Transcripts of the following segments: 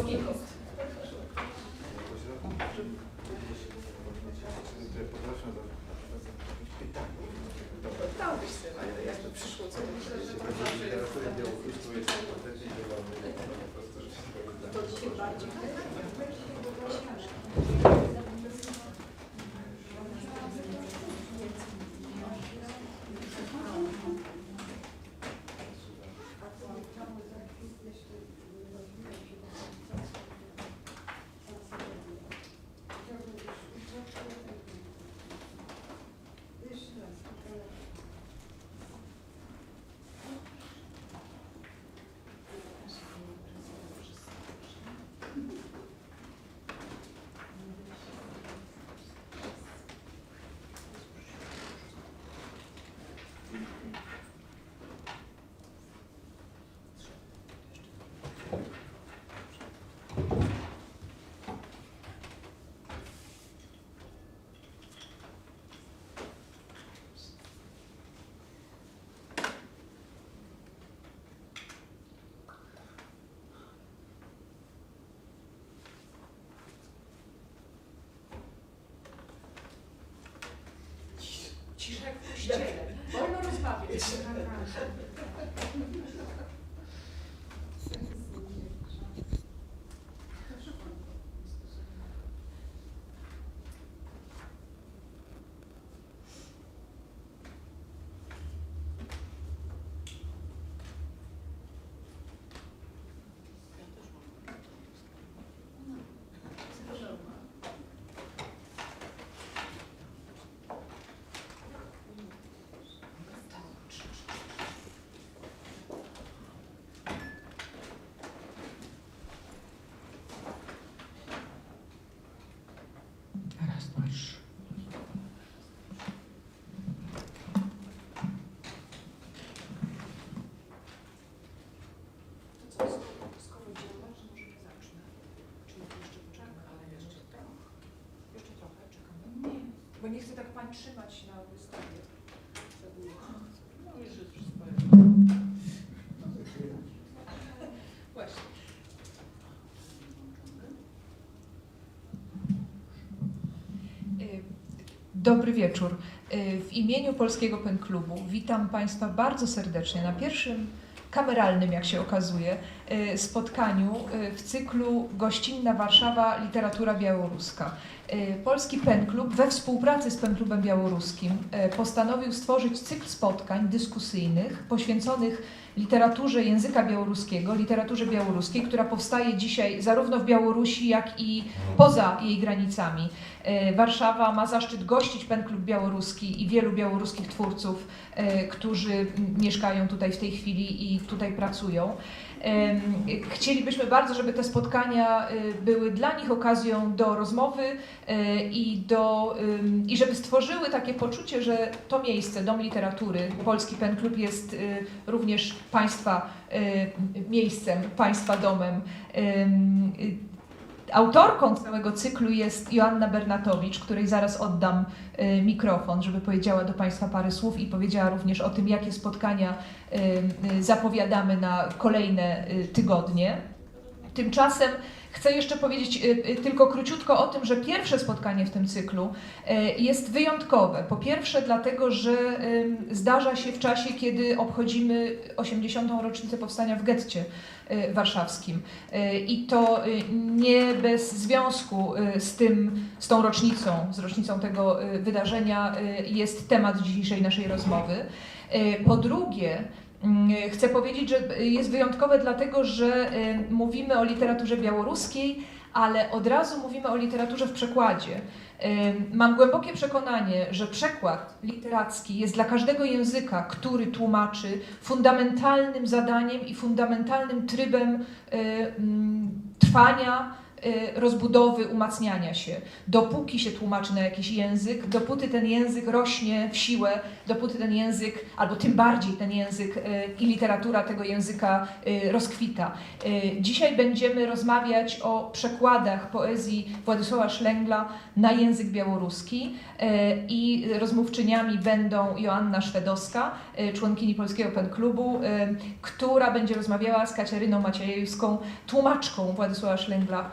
Znikąd. Dałbyś sobie, jakby przyszło co, myślę, że to dzisiaj bardziej. Cisza jak w kościele. Wolno rozmawiać. Bo nie chcę tak pań trzymać na wystawie. Właśnie. Dobry wieczór. W imieniu Polskiego Pen Klubu witam Państwa bardzo serdecznie na pierwszym kameralnym, jak się okazuje, spotkaniu w cyklu Gościnna Warszawa, literatura białoruska. Polski Pen Klub we współpracy z Pen Klubem Białoruskim postanowił stworzyć cykl spotkań dyskusyjnych poświęconych literaturze języka białoruskiego, literaturze białoruskiej, która powstaje dzisiaj zarówno w Białorusi, jak i poza jej granicami. Warszawa ma zaszczyt gościć Pen Klub Białoruski i wielu białoruskich twórców, którzy mieszkają tutaj w tej chwili i tutaj pracują. Chcielibyśmy bardzo, żeby te spotkania były dla nich okazją do rozmowy i żeby stworzyły takie poczucie, że to miejsce, Dom Literatury, Polski Pen Klub jest również Państwa miejscem, Państwa domem. Autorką całego cyklu jest Joanna Bernatowicz, której zaraz oddam mikrofon, żeby powiedziała do Państwa parę słów i powiedziała również o tym, jakie spotkania zapowiadamy na kolejne tygodnie. Tymczasem chcę jeszcze powiedzieć tylko króciutko o tym, że pierwsze spotkanie w tym cyklu jest wyjątkowe. Po pierwsze dlatego, że zdarza się w czasie, kiedy obchodzimy 80. rocznicę powstania w getcie warszawskim. I to nie bez związku z tą rocznicą, z rocznicą tego wydarzenia jest temat dzisiejszej naszej rozmowy. Po drugie, chcę powiedzieć, że jest wyjątkowe dlatego, że mówimy o literaturze białoruskiej, ale od razu mówimy o literaturze w przekładzie. Mam głębokie przekonanie, że przekład literacki jest dla każdego języka, który tłumaczy, fundamentalnym zadaniem i fundamentalnym trybem trwania rozbudowy, umacniania się. Dopóki się tłumaczy na jakiś język, dopóty ten język rośnie w siłę, dopóty ten język, albo tym bardziej ten język i literatura tego języka rozkwita. Dzisiaj będziemy rozmawiać o przekładach poezji Władysława Szlęgla na język białoruski i rozmówczyniami będą Joanna Szwedowska, członkini Polskiego Pen Klubu, która będzie rozmawiała z Kaciaryną Maciejewską, tłumaczką Władysława Szlęgla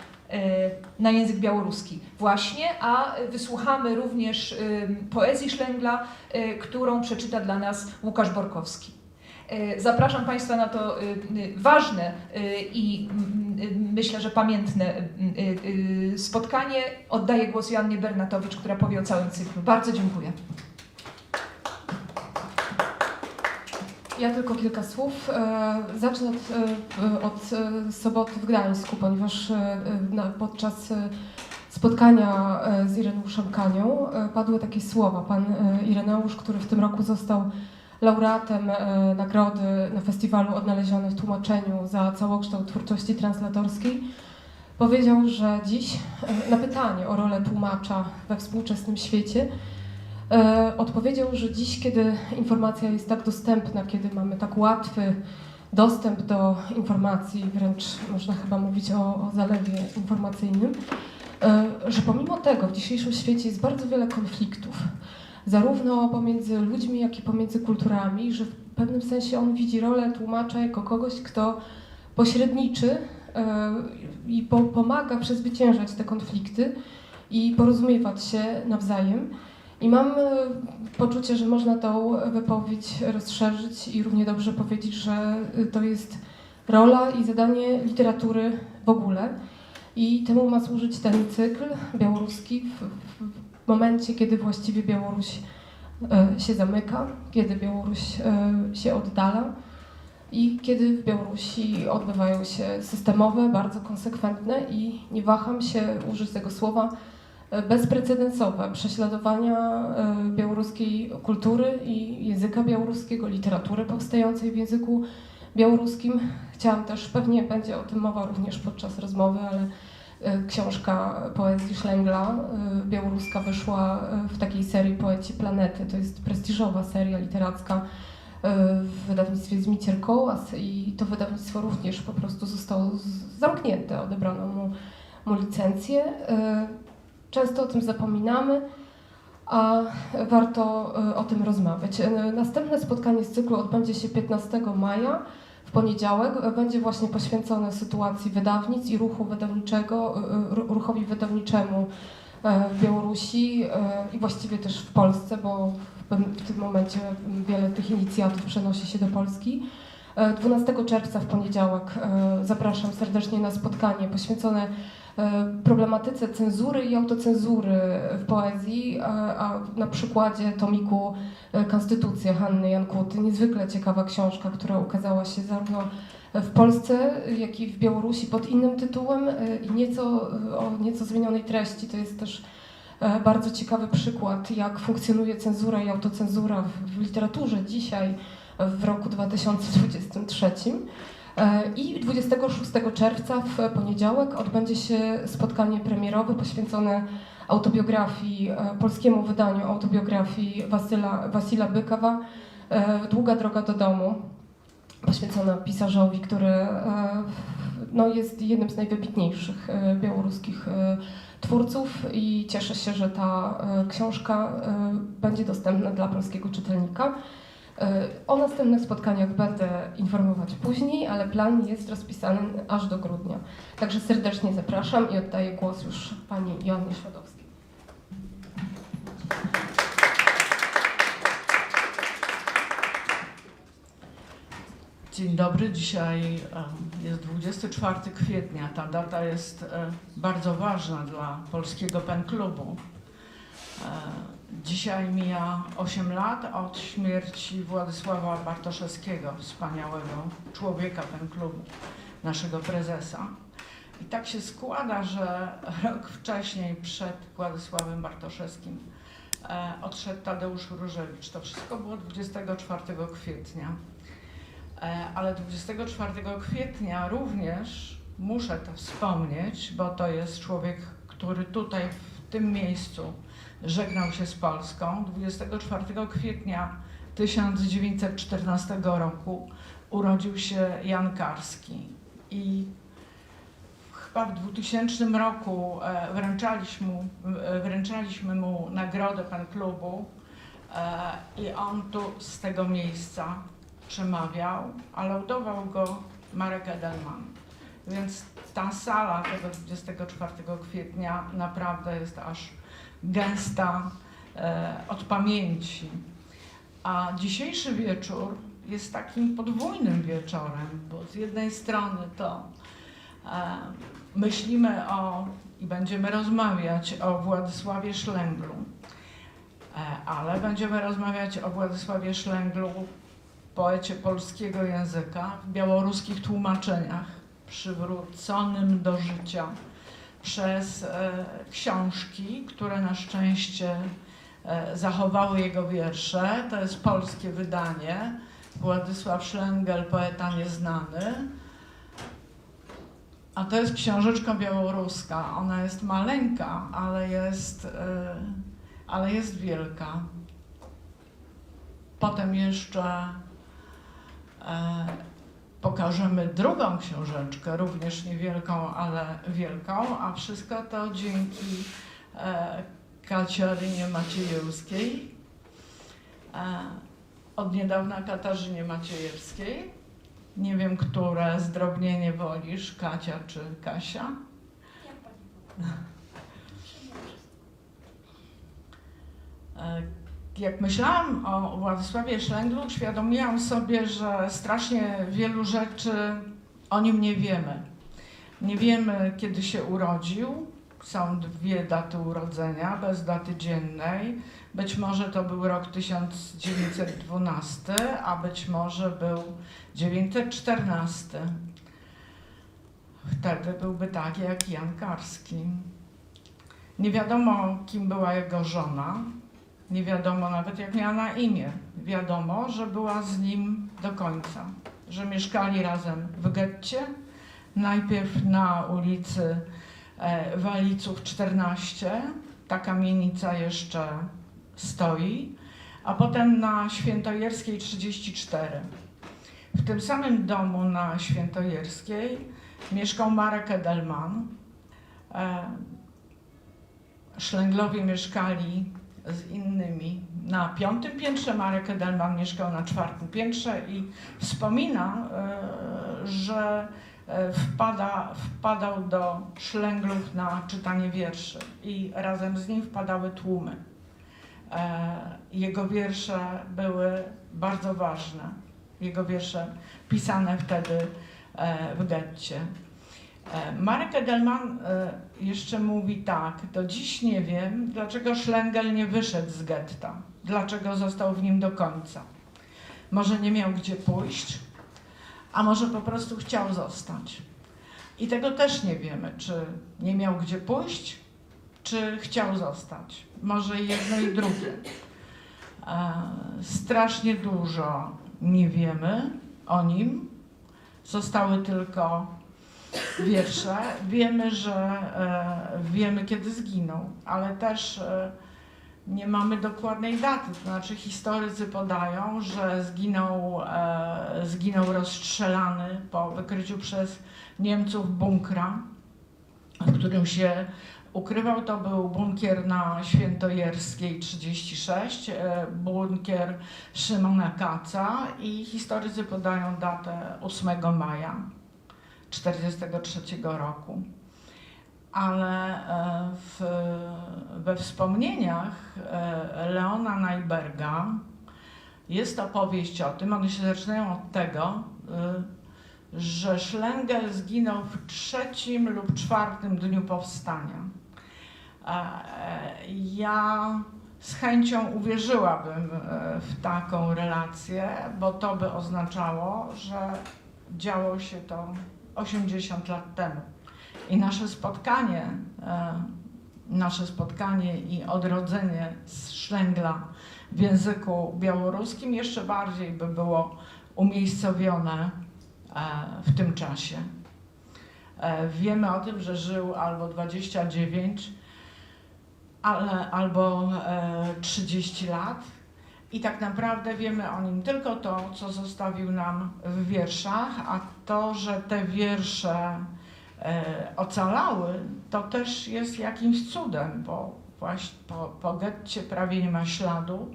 na język białoruski właśnie, a wysłuchamy również poezji Szlęgla, którą przeczyta dla nas Łukasz Borkowski. Zapraszam Państwa na to ważne i myślę, że pamiętne spotkanie. Oddaję głos Joannie Bernatowicz, która powie o całym cyklu. Bardzo dziękuję. Ja tylko kilka słów. Zacznę od soboty w Gdańsku, ponieważ podczas spotkania z Ireneuszem Kanią padły takie słowa. Pan Ireneusz, który w tym roku został laureatem nagrody na festiwalu Odnaleziony w tłumaczeniu za całokształt twórczości translatorskiej, powiedział, że dziś na pytanie o rolę tłumacza we współczesnym świecie odpowiedział, że dziś, kiedy informacja jest tak dostępna, kiedy mamy tak łatwy dostęp do informacji, wręcz można chyba mówić o zalewie informacyjnym, że pomimo tego w dzisiejszym świecie jest bardzo wiele konfliktów, zarówno pomiędzy ludźmi, jak i pomiędzy kulturami, że w pewnym sensie on widzi rolę tłumacza jako kogoś, kto pośredniczy i pomaga przezwyciężać te konflikty i porozumiewać się nawzajem. I mam poczucie, że można tą wypowiedź rozszerzyć i równie dobrze powiedzieć, że to jest rola i zadanie literatury w ogóle. I temu ma służyć ten cykl białoruski w momencie, kiedy właściwie Białoruś się zamyka, kiedy Białoruś się oddala i kiedy w Białorusi odbywają się systemowe, bardzo konsekwentne i nie waham się użyć tego słowa, bezprecedensowe prześladowania białoruskiej kultury i języka białoruskiego, literatury powstającej w języku białoruskim. Chciałam też, pewnie będzie o tym mowa również podczas rozmowy, ale książka poezji Szlęgla białoruska wyszła w takiej serii Poeci Planety. To jest prestiżowa seria literacka w wydawnictwie Zmicier Kołas i to wydawnictwo również po prostu zostało zamknięte, odebrano mu licencję. Często o tym zapominamy, a warto o tym rozmawiać. Następne spotkanie z cyklu odbędzie się 15 maja, w poniedziałek. Będzie właśnie poświęcone sytuacji wydawnic i ruchowi wydawniczemu w Białorusi i właściwie też w Polsce, bo w tym momencie wiele tych inicjatyw przenosi się do Polski. 12 czerwca w poniedziałek zapraszam serdecznie na spotkanie poświęcone problematyce cenzury i autocenzury w poezji, a na przykładzie tomiku Konstytucja Hanny Jankuty. Niezwykle ciekawa książka, która ukazała się zarówno w Polsce, jak i w Białorusi pod innym tytułem i o nieco zmienionej treści. To jest też bardzo ciekawy przykład, jak funkcjonuje cenzura i autocenzura w literaturze dzisiaj, w roku 2023. I 26 czerwca w poniedziałek odbędzie się spotkanie premierowe poświęcone autobiografii, polskiemu wydaniu autobiografii Wasila Bykawa Długa droga do domu, poświęcona pisarzowi, który jest jednym z najwybitniejszych białoruskich twórców i cieszę się, że ta książka będzie dostępna dla polskiego czytelnika. O następnych spotkaniach będę informować później, ale plan jest rozpisany aż do grudnia. Także serdecznie zapraszam i oddaję głos już pani Joannie Szwedowskiej. Dzień dobry, dzisiaj jest 24 kwietnia. Ta data jest bardzo ważna dla Polskiego Pen Klubu. Dzisiaj mija 8 lat od śmierci Władysława Bartoszewskiego, wspaniałego człowieka Pen Klubu, naszego prezesa. I tak się składa, że rok wcześniej przed Władysławem Bartoszewskim odszedł Tadeusz Różewicz. To wszystko było 24 kwietnia. Ale 24 kwietnia również muszę to wspomnieć, bo to jest człowiek, który tutaj w tym miejscu żegnał się z Polską. 24 kwietnia 1914 roku urodził się Jan Karski i chyba w 2000 roku wręczaliśmy mu nagrodę PEN Klubu i on tu z tego miejsca przemawiał, a laudował go Marek Edelman. Więc ta sala tego 24 kwietnia naprawdę jest aż gęsta od pamięci. A dzisiejszy wieczór jest takim podwójnym wieczorem, bo z jednej strony to myślimy i będziemy rozmawiać o Władysławie Szlęglu, ale będziemy rozmawiać o Władysławie Szlęglu, poecie polskiego języka, w białoruskich tłumaczeniach, przywróconym do życia przez książki, które na szczęście zachowały jego wiersze. To jest polskie wydanie. Władysław Szlęgel, poeta nieznany. A to jest książeczka białoruska. Ona jest maleńka, ale jest wielka. Potem jeszcze pokażemy drugą książeczkę, również niewielką, ale wielką, a wszystko to dzięki Kaciarynie Maciejewskiej, od niedawna Katarzynie Maciejewskiej. Nie wiem, które zdrobnienie wolisz, Kacia czy Kasia? Jak myślałam o Władysławie Szlęglu, uświadomiłam sobie, że strasznie wielu rzeczy o nim nie wiemy. Nie wiemy, kiedy się urodził. Są dwie daty urodzenia, bez daty dziennej. Być może to był rok 1912, a być może był 914. Wtedy byłby taki jak Jan Karski. Nie wiadomo, kim była jego żona. Nie wiadomo nawet, jak miała na imię. Wiadomo, że była z nim do końca. Że mieszkali razem w getcie. Najpierw na ulicy Waliców 14. Ta kamienica jeszcze stoi. A potem na Świętojerskiej 34. W tym samym domu na Świętojerskiej mieszkał Marek Edelman. Szlęglowie mieszkali z innymi na 5. piętrze, Marek Edelman mieszkał na 4. piętrze i wspomina, że wpadał do Szlęglów na czytanie wierszy i razem z nim wpadały tłumy. Jego wiersze były bardzo ważne. Jego wiersze pisane wtedy w getcie. Marek Edelman jeszcze mówi tak: do dziś nie wiem, dlaczego Szlęgel nie wyszedł z getta, dlaczego został w nim do końca. Może nie miał gdzie pójść, a może po prostu chciał zostać. I tego też nie wiemy, czy nie miał gdzie pójść, czy chciał zostać. Może jedno i drugie. Strasznie dużo nie wiemy o nim. Zostały tylko wiersze. Wiemy, kiedy zginął, ale też nie mamy dokładnej daty. To znaczy historycy podają, że zginął rozstrzelany po wykryciu przez Niemców bunkra, w którym się ukrywał. To był bunkier na Świętojerskiej 36, bunkier Szymona Kaca i historycy podają datę 8 maja 1943 roku. Ale we wspomnieniach Leona Najberga jest opowieść o tym, one się zaczynają od tego, że Szlęgel zginął w 3. lub 4. dniu powstania. Ja z chęcią uwierzyłabym w taką relację, bo to by oznaczało, że działo się to 80 lat temu. I nasze spotkanie i odrodzenie z Szlęgla w języku białoruskim jeszcze bardziej by było umiejscowione w tym czasie. Wiemy o tym, że żył albo 29, albo 30 lat. I tak naprawdę wiemy o nim tylko to, co zostawił nam w wierszach, a to, że te wiersze ocalały, to też jest jakimś cudem, bo właśnie po getcie prawie nie ma śladu,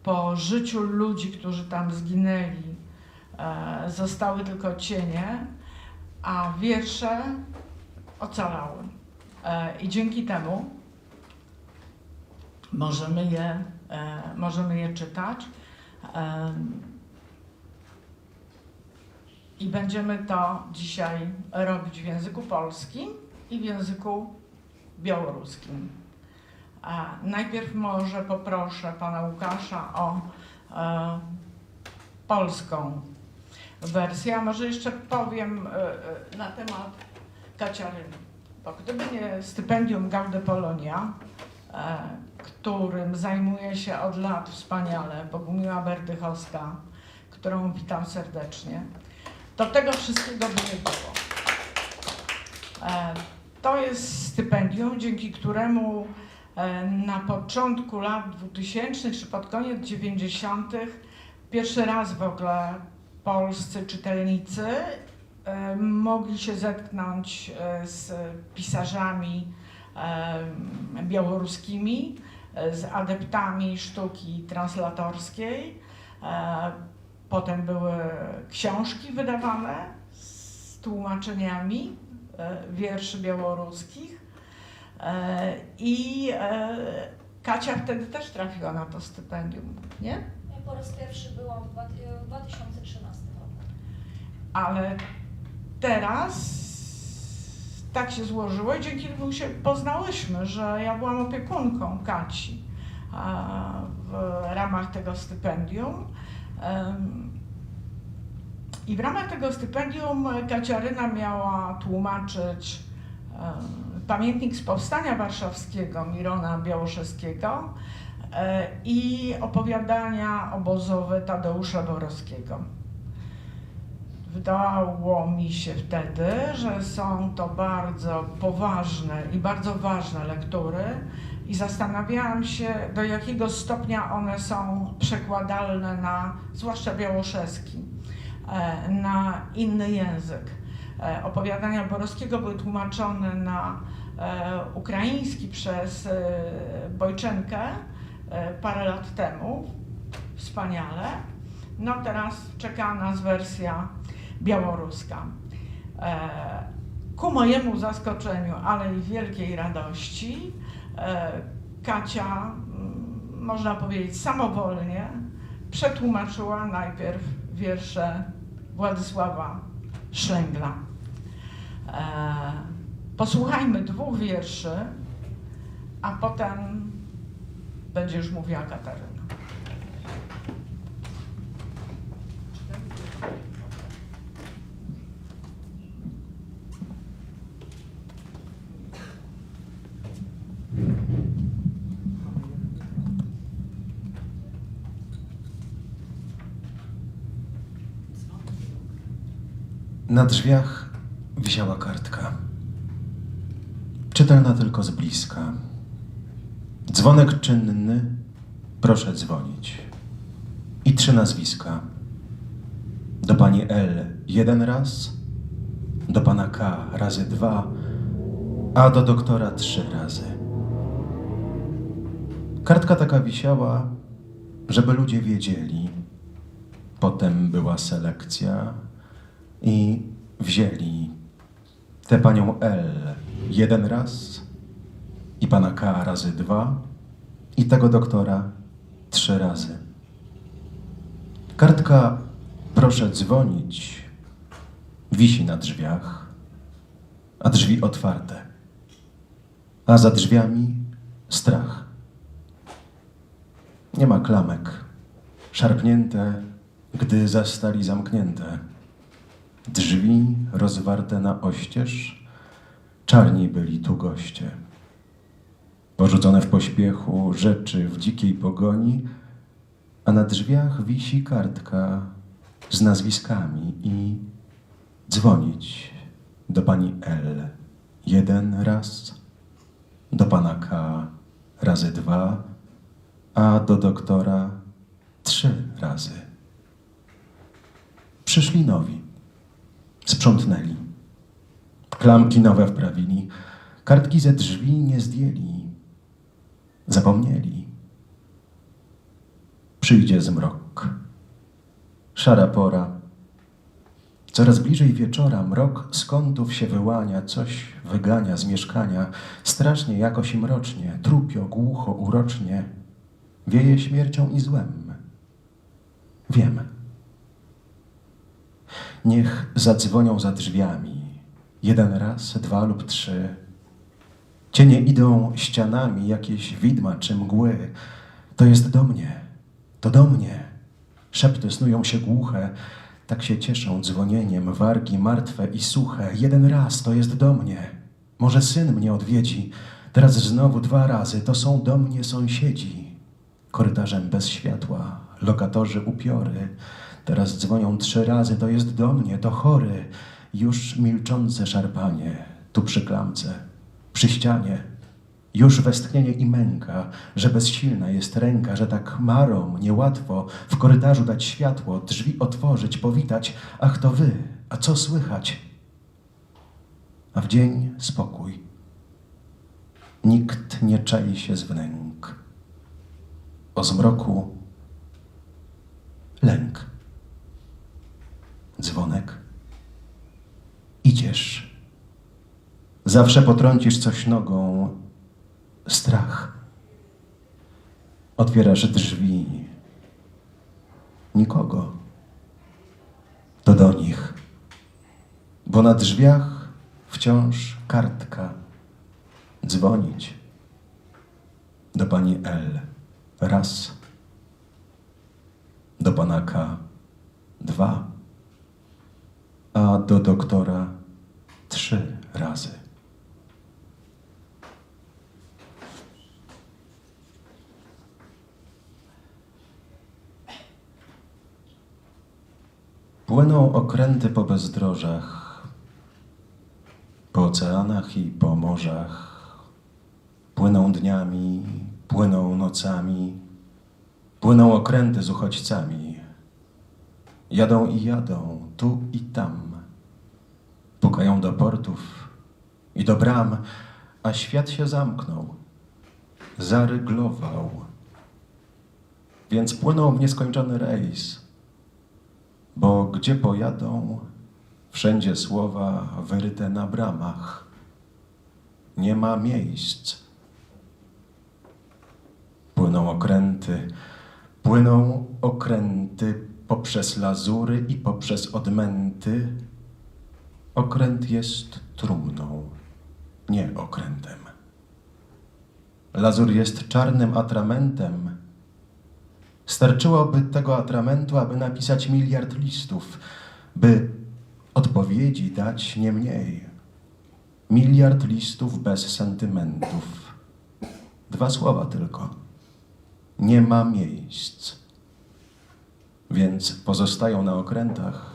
po życiu ludzi, którzy tam zginęli, zostały tylko cienie, a wiersze ocalały. I dzięki temu możemy je czytać i będziemy to dzisiaj robić w języku polskim i w języku białoruskim. Najpierw może poproszę pana Łukasza o polską wersję, a może jeszcze powiem na temat Kaciaryny. Bo gdyby nie stypendium Gaude Polonia, którym zajmuje się od lat wspaniale Bogumiła Berdychowska, którą witam serdecznie, to tego wszystkiego by nie było. To jest stypendium, dzięki któremu na początku lat 2000 czy pod koniec 90. pierwszy raz w ogóle polscy czytelnicy mogli się zetknąć z pisarzami białoruskimi, z adeptami sztuki translatorskiej. Potem były książki wydawane z tłumaczeniami wierszy białoruskich i Kacia wtedy też trafiła na to stypendium, nie? Ja po raz pierwszy byłam w 2013 roku. Ale teraz tak się złożyło i dzięki temu się poznałyśmy, że ja byłam opiekunką Kaci w ramach tego stypendium. I w ramach tego stypendium Kaciaryna miała tłumaczyć pamiętnik z Powstania Warszawskiego Mirona Białoszewskiego i opowiadania obozowe Tadeusza Borowskiego. Wydało mi się wtedy, że są to bardzo poważne i bardzo ważne lektury i zastanawiałam się, do jakiego stopnia one są przekładalne na, zwłaszcza białoszewski, na inny język. Opowiadania Borowskiego były tłumaczone na ukraiński przez Bojczenkę parę lat temu, wspaniale. No teraz czeka nas wersja białoruska. Ku mojemu zaskoczeniu, ale i wielkiej radości, Kacia, można powiedzieć samowolnie, przetłumaczyła najpierw wiersze Władysława Szlęgla. Posłuchajmy 2 wierszy, a potem będzie już mówiła Kataryna. Na drzwiach wisiała kartka, czytelna tylko z bliska. Dzwonek czynny, proszę dzwonić. I 3 nazwiska. Do pani L 1 raz, do pana K razy 2, a do doktora 3 razy. Kartka taka wisiała, żeby ludzie wiedzieli. Potem była selekcja i wzięli tę panią L 1 raz i pana K razy 2 i tego doktora 3 razy. Kartka proszę dzwonić wisi na drzwiach, a drzwi otwarte, a za drzwiami strach. Nie ma klamek, szarpnięte, gdy zastali zamknięte. Drzwi rozwarte na oścież, czarni byli tu goście. Porzucone w pośpiechu rzeczy w dzikiej pogoni, a na drzwiach wisi kartka z nazwiskami i dzwonić do pani L 1 raz, do pana K razy 2, a do doktora 3 razy. Przyszli nowi, sprzątnęli, klamki nowe wprawili, kartki ze drzwi nie zdjęli, zapomnieli. Przyjdzie zmrok, szara pora, coraz bliżej wieczora, mrok z kątów się wyłania, coś wygania z mieszkania, strasznie jakoś i mrocznie, trupio, głucho, urocznie, wieje śmiercią i złem. Wiem. Niech zadzwonią za drzwiami, 1 raz, 2 lub 3. Cienie idą ścianami, jakieś widma czy mgły. To jest do mnie, to do mnie. Szepty snują się głuche, tak się cieszą dzwonieniem, wargi martwe i suche. 1 raz, to jest do mnie. Może syn mnie odwiedzi, teraz znowu 2 razy, to są do mnie sąsiedzi. Korytarzem bez światła, lokatorzy upiory. Teraz dzwonią 3 razy, to jest do mnie, to chory. Już milczące szarpanie, tu przy klamce, przy ścianie. Już westchnienie i męka, że bezsilna jest ręka, że tak marą, niełatwo w korytarzu dać światło, drzwi otworzyć, powitać. Ach, to wy, a co słychać? A w dzień spokój. Nikt nie czai się z wnęk. O zmroku lęk. Dzwonek. Idziesz. Zawsze potrącisz coś nogą. Strach. Otwierasz drzwi. Nikogo. To do nich. Bo na drzwiach wciąż kartka. Dzwonić. Do pani L 1. Do pana K 2. A do doktora 3 razy. Płyną okręty po bezdrożach, po oceanach i po morzach. Płyną dniami, płyną nocami, płyną okręty z uchodźcami. Jadą i jadą, tu i tam. Pukają do portów i do bram, a świat się zamknął, zaryglował. Więc płyną w nieskończony rejs, bo gdzie pojadą, wszędzie słowa wyryte na bramach. Nie ma miejsc. Płyną okręty poprzez lazury i poprzez odmęty. Okręt jest trumną, nie okrętem. Lazur jest czarnym atramentem. Starczyłoby tego atramentu, aby napisać 1 miliard listów, by odpowiedzi dać nie mniej. 1 miliard listów bez sentymentów. 2 słowa tylko. Nie ma miejsc. Więc pozostają na okrętach,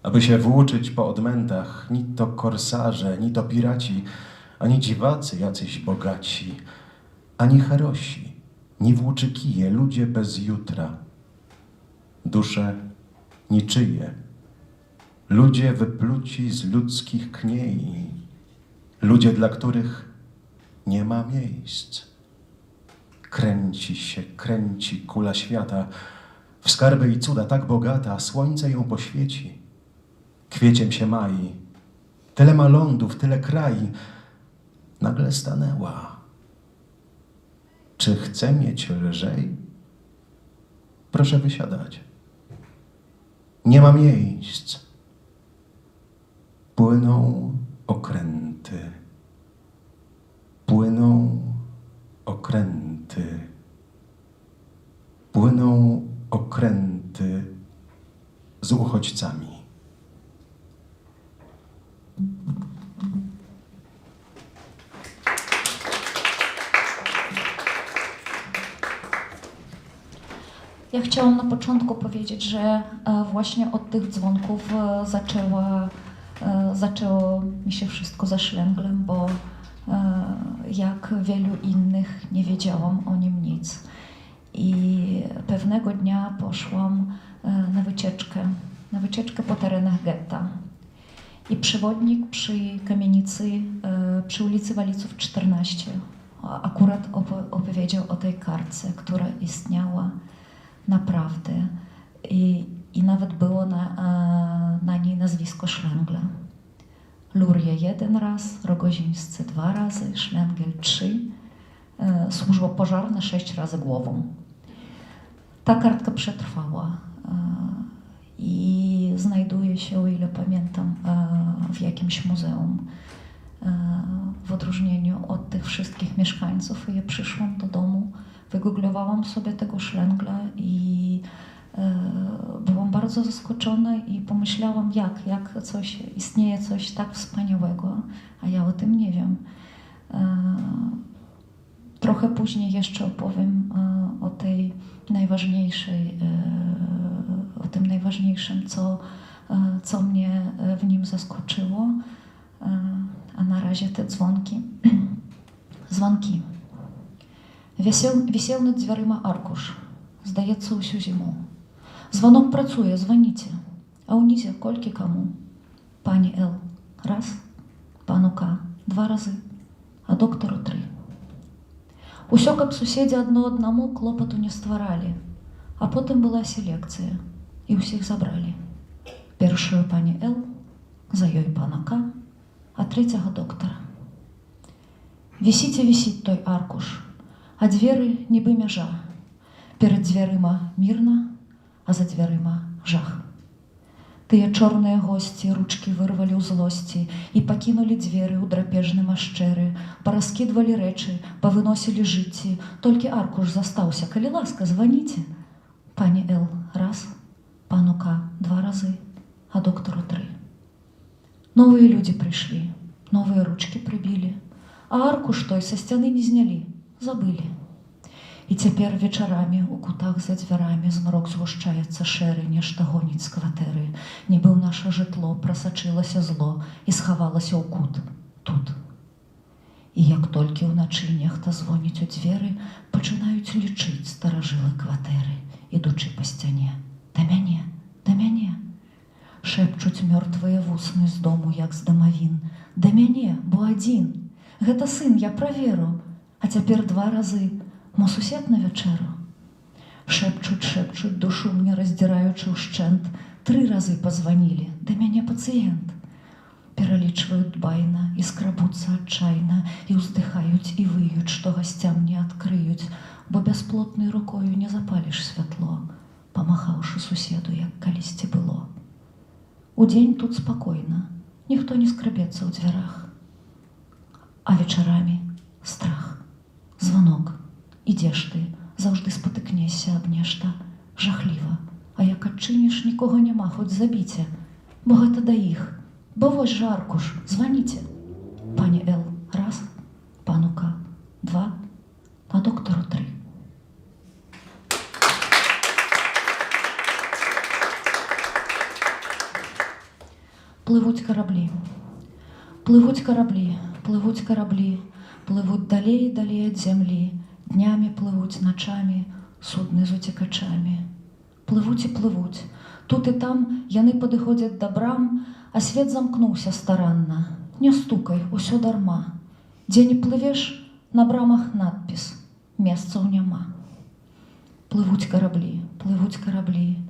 aby się włóczyć po odmętach, ni to korsarze, ni to piraci, ani dziwacy jacyś bogaci, ani herosi, ni włóczykije, ludzie bez jutra, dusze niczyje, ludzie wypluci z ludzkich kniei, ludzie, dla których nie ma miejsc. Kręci się, kręci kula świata, w skarby i cuda tak bogata, słońce ją poświeci. Kwieciem się mai, tyle ma lądów, tyle kraj, nagle stanęła. Czy chce mieć lżej? Proszę wysiadać. Nie ma miejsc. Płyną okręty. Płyną okręty. Płyną okręty z uchodźcami. Ja chciałam na początku powiedzieć, że właśnie od tych dzwonków zaczęła zaczęło mi się wszystko ze szlęglem, bo jak wielu innych nie wiedziałam o nim nic. I pewnego dnia poszłam na wycieczkę po terenach getta. I przewodnik przy kamienicy, przy ulicy Waliców 14 akurat opowiedział o tej kartce, która istniała naprawdę. I nawet było na niej nazwisko Szlęgla. Luria 1 raz, Rogozińscy 2 razy, Szlęgiel 3, służba pożarna 6 razy głową. Ta kartka przetrwała i znajduje się, o ile pamiętam, w jakimś muzeum. W odróżnieniu od tych wszystkich mieszkańców. Ja przyszłam do domu, wygooglowałam sobie tego Szlęgla i byłam bardzo zaskoczona i pomyślałam, jak istnieje coś tak wspaniałego, a ja o tym nie wiem. Trochę później jeszcze opowiem o tym najważniejszym, co mnie w nim zaskoczyło, a na razie te dzwonki. Dzwonki. Висел над дверима аркуш. Здається, усю зиму. Звонок працює, дзвоніть. А унізе кольки кому? Пані Л. Раз. Пану К. 2 рази. А доктору 3. Усё, каб суседзі адно аднаму клопату не стваралі. А потым была селекцыя. І ўсіх забралі. Першую пані Л, за ёй пана К, а 3-го доктара. Вісіць той аркуш, а дзверы нібы мяжа. Перад дзвярыма мірна, а за дзвярыма жах. Тыя чорныя госці ручкі вырвалі ў злосці і пакінулі дзверы ў драпежным ашчэры, параскідвалі рэчы, павыносілі жыцці, толькі аркуш застаўся, калі ласка, званіце. Пані Л, раз, пану К, 2 разы, а доктору 3. Новыя людзі прыйшлі, новыя ручкі прыбілі, а аркуш той са сцяны не знялі, забылі. І цяпер вечарамі у кутах за дзвярамі змрок згушчаецца шэры, нешта гоніць з кватэры. Нібы ў наша жытло прасачылася зло і схавалася ў кут тут. І як толькі ўначы нехта звоніць у дзверы, пачынаюць лічыць старажылы кватэры, ідучы па сцяне. Да мяне, да мяне. Шэпчуць мёртвыя вусны з дому, як з дамавін. Да мяне, бо адзін. Гэта сын, я праверу. А цяпер 2 разы. Мо сусед на вячэру. Шэпчуць, душу мне раздзіраючы ўшчэнт. 3 разы пазванілі. Да мяне пацыент. Пералічваюць дбайна і скрабуцца адчайна, і ўздыхаюць і выюць, што гасцям не адкрыюць, бо бясплотнай рукою не запаліш святло, памахаўшы суседу, як калісьці было. Удзень тут спакойна, ніхто не скрабецца ў дзвярах. А вечарамі страх, звонок. Ідзеш ты, заўжды спатыкнешся аб нешта, жахліва. А як адчыніш, нікога няма, хоць забіце, бо гэта да іх. Бо вось жа аркуш, званіце. Пані Л, раз, пану К, 2, а доктору 3. Плывуць караблі. Плывуць караблі, плывуць караблі, плывуць далей і далей ад зямлі. Днямі плывуць, начамі, судны з уцекачамі. Плывуць і плывуць. Тут і там яны падыходзяць да брам, а свет замкнуўся старанна. Не стукай, усё дарма. Дзе не плывеш, на брамах надпіс. Месцаў няма. Плывуць караблі, плывуць караблі.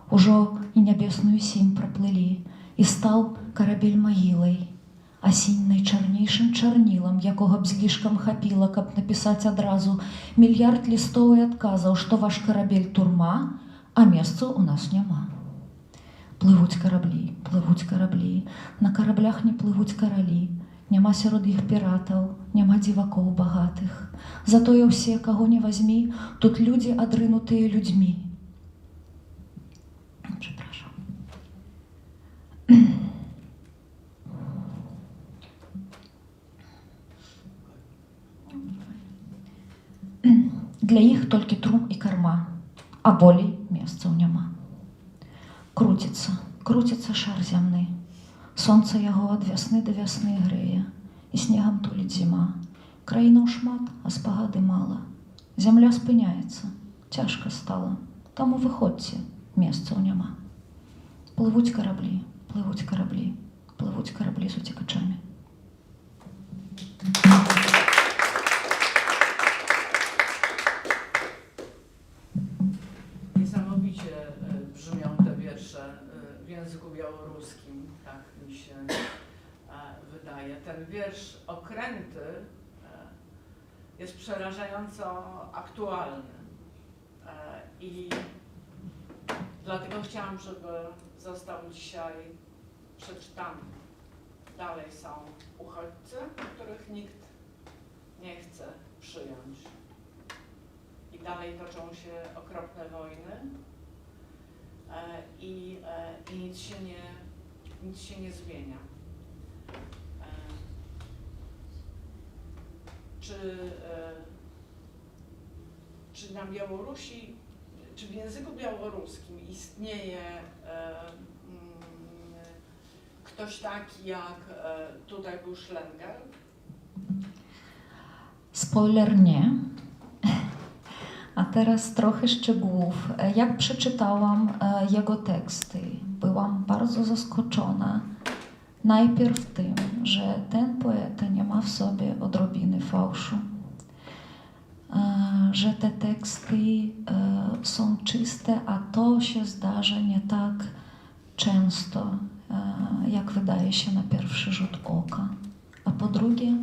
Ужо і нябесную сінь праплылі, і стаў карабель магілай. А сінь найчарнейшым чарнілам, якога б злішкам хапіла, каб напісаць адразу мільярд лістоў і адказаў, што ваш карабель турма, а месцаў у нас няма. Плывуць караблі, на караблях не плывуць каралі, няма сярод іх піратаў, няма дзівакоў багатых. Затое ўсе, каго не вазьмі, тут людзі адрынутыя людзьмі. Прzepraszam. Для іх толькі трум і карма, а болей месцаў няма. Круціцца шар зямны, Сонце його від весни до весни греє, і снігом тулить зима. Країну шмат, а спогади мало. Земля спиняється, тяжко стало, тому виходьте, місця нема. Пливуть кораблі, пливуть кораблі, пливуть кораблі з утікачами. Niesamowicie brzmią te wiersze w języku białoruskim, tak mi się wydaje. Ten wiersz Okręty jest przerażająco aktualny i dlatego chciałam, żeby został dzisiaj przeczytany. Dalej są uchodźcy, których nikt nie chce przyjąć. I dalej toczą się okropne wojny i nic się nie zmienia. Czy na Białorusi, czy w języku białoruskim istnieje ktoś taki jak tutaj był Szlengel? Spoiler nie. A teraz trochę szczegółów. Jak przeczytałam jego teksty, byłam bardzo zaskoczona najpierw tym, że ten poeta nie ma w sobie odrobiny fałszu, że te teksty są czyste, a to się zdarza nie tak często, jak wydaje się na pierwszy rzut oka. A po drugie,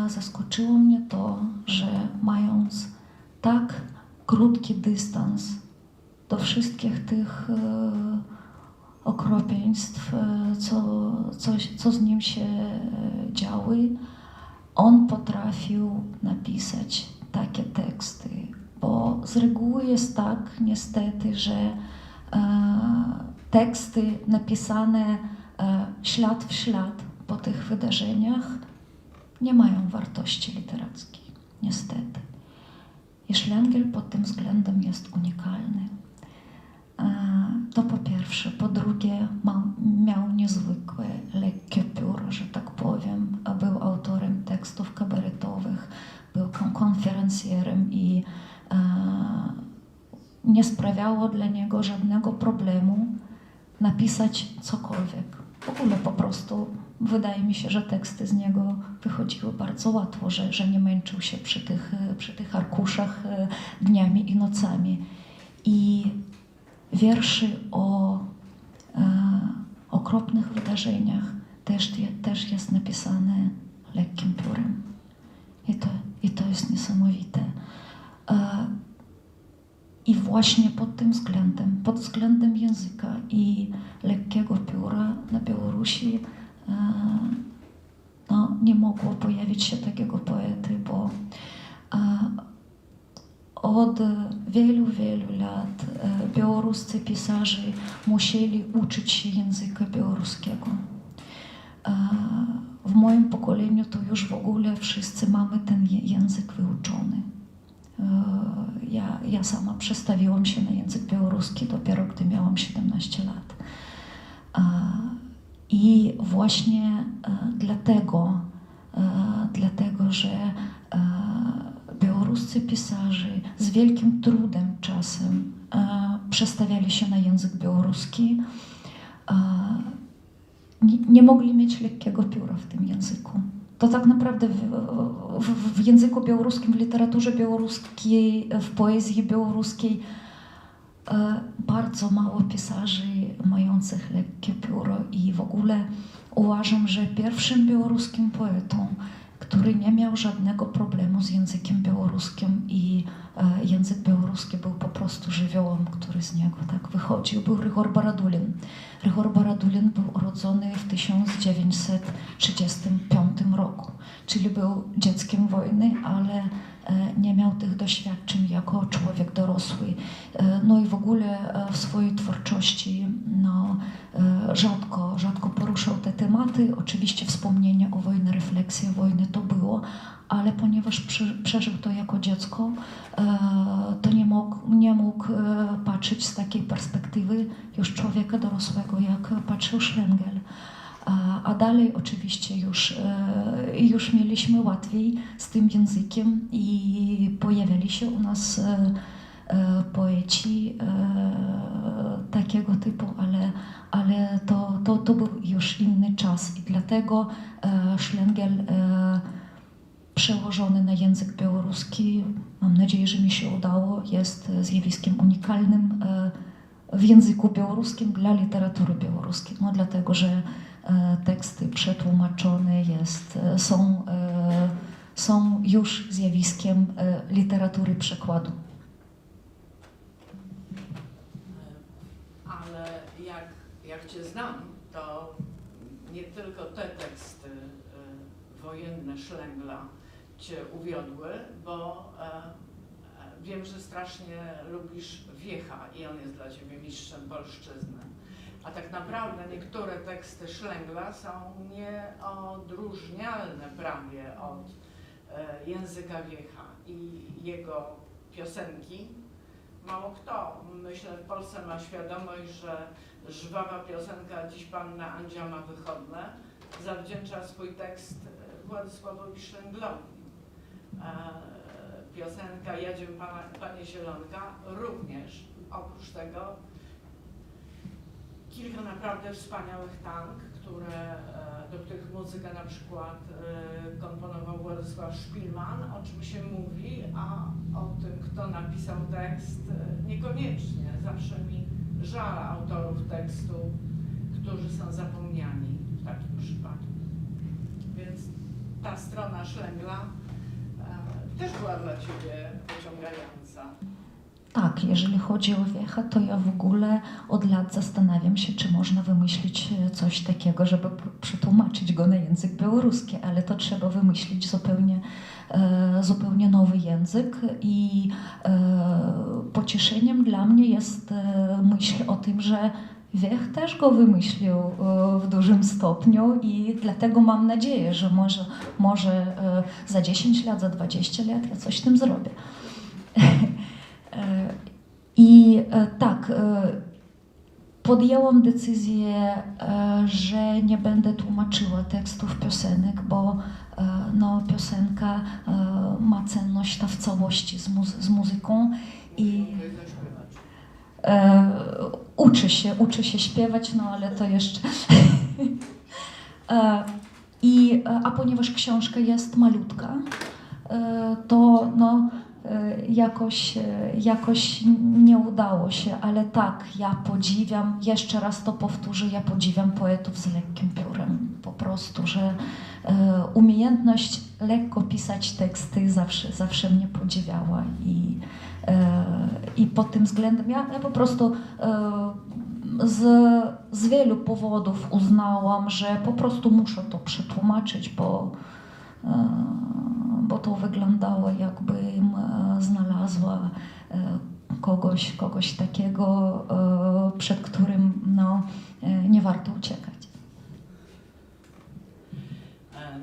zaskoczyło mnie to, że mając tak krótki dystans do wszystkich tych okropieństw, co z nim się działy, on potrafił napisać takie teksty, bo z reguły jest tak niestety, że teksty napisane ślad w ślad po tych wydarzeniach nie mają wartości literackiej, niestety. I Szlengel pod tym względem jest unikalny. To po pierwsze. Po drugie, miał niezwykłe, lekkie pióro, że tak powiem. Był autorem tekstów kabaretowych, był konferencjerem i nie sprawiało dla niego żadnego problemu napisać cokolwiek. W ogóle po prostu wydaje mi się, że teksty z niego wychodziły bardzo łatwo, że nie męczył się przy tych arkuszach dniami i nocami. I wierszy o okropnych wydarzeniach też jest napisane lekkim piórem. I to jest niesamowite. I właśnie pod tym względem, pod względem języka i lekkiego pióra na Białorusi nie mogło pojawić się takiego poety, bo od wielu, wielu lat białoruscy pisarze musieli uczyć się języka białoruskiego. W moim pokoleniu to już w ogóle wszyscy mamy ten język wyuczony. Ja sama przestawiłam się na język białoruski dopiero gdy miałam 17 lat. I właśnie dlatego, że białoruscy pisarze z wielkim trudem czasem przestawiali się na język białoruski, nie mogli mieć lekkiego pióra w tym języku. To tak naprawdę w języku białoruskim, w literaturze białoruskiej, w poezji białoruskiej bardzo mało pisarzy mających lekkie pióro i w ogóle uważam, że pierwszym białoruskim poetą, który nie miał żadnego problemu z językiem białoruskim i język białoruski był po prostu żywiołem, który z niego tak wychodził, był Ryhor Baradulin. Ryhor Baradulin był urodzony w 1935 roku, czyli był dzieckiem wojny, ale nie miał tych doświadczeń jako człowiek dorosły. No i w ogóle w swojej twórczości rzadko poruszał te tematy. Oczywiście wspomnienia o wojnie, refleksja wojny to było, ale ponieważ przeżył to jako dziecko, to nie mógł patrzeć z takiej perspektywy już człowieka dorosłego, jak patrzył Szlengel. A dalej oczywiście już mieliśmy łatwiej z tym językiem i pojawiali się u nas poeci takiego typu, ale to był już inny czas i dlatego szlęgiel przełożony na język białoruski, mam nadzieję, że mi się udało, jest zjawiskiem unikalnym w języku białoruskim dla literatury białoruskiej, no dlatego, że teksty przetłumaczone są już zjawiskiem literatury przekładu. Ale jak Cię znam, to nie tylko te teksty wojenne Szlęgla Cię uwiodły, bo wiem, że strasznie lubisz Wiecha i on jest dla Ciebie mistrzem polszczyzny. A tak naprawdę niektóre teksty Szlęgla są nieodróżnialne prawie od języka Wiecha i jego piosenki. Mało kto, myślę, w Polsce ma świadomość, że żwawa piosenka Dziś Panna Andzia ma wychodne zawdzięcza swój tekst Władysławowi Szlęglowi. Piosenka Jadziem Panie Zielonka również, oprócz tego, kilka naprawdę wspaniałych tank, do których muzykę na przykład komponował Władysław Szpilman, o czym się mówi, a o tym, kto napisał tekst, niekoniecznie. Zawsze mi żal autorów tekstu, którzy są zapomniani w takim przypadku. Więc ta strona Szlęgla też była dla Ciebie pociągająca. Tak, jeżeli chodzi o Wiecha, to ja w ogóle od lat zastanawiam się, czy można wymyślić coś takiego, żeby przetłumaczyć go na język białoruski, ale to trzeba wymyślić zupełnie nowy język i pocieszeniem dla mnie jest myśl o tym, że Wiech też go wymyślił w dużym stopniu i dlatego mam nadzieję, że może za 10 lat, za 20 lat ja coś z tym zrobię. I tak, podjęłam decyzję, że nie będę tłumaczyła tekstów piosenek, bo no, piosenka ma cenność ta w całości z muzyką i uczy się śpiewać, no ale to jeszcze... A ponieważ książka jest malutka, to no, jakoś nie udało się, ale tak, ja podziwiam, jeszcze raz to powtórzę, ja podziwiam poetów z lekkim piórem. Po prostu, że umiejętność lekko pisać teksty zawsze mnie podziwiała i pod tym względem ja po prostu z wielu powodów uznałam, że po prostu muszę to przetłumaczyć, bo to wyglądało, jakbym znalazła kogoś takiego, przed którym no, nie warto uciekać.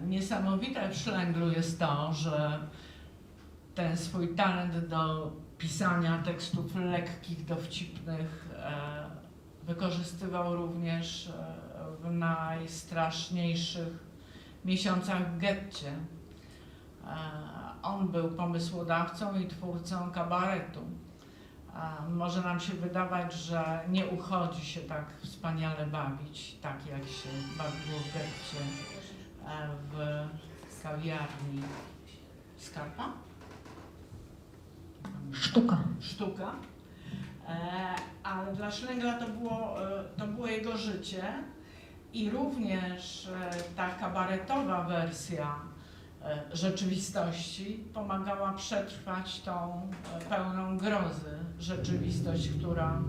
Niesamowite w Szlęglu jest to, że ten swój talent do pisania tekstów lekkich, dowcipnych wykorzystywał również w najstraszniejszych miesiącach w getcie. On był pomysłodawcą i twórcą kabaretu. Może nam się wydawać, że nie uchodzi się tak wspaniale bawić, tak jak się bawiło w getcie w kawiarni Skarpa? Sztuka. Ale dla Szlęgla to było jego życie i również ta kabaretowa wersja rzeczywistości pomagała przetrwać tą pełną grozy rzeczywistość, która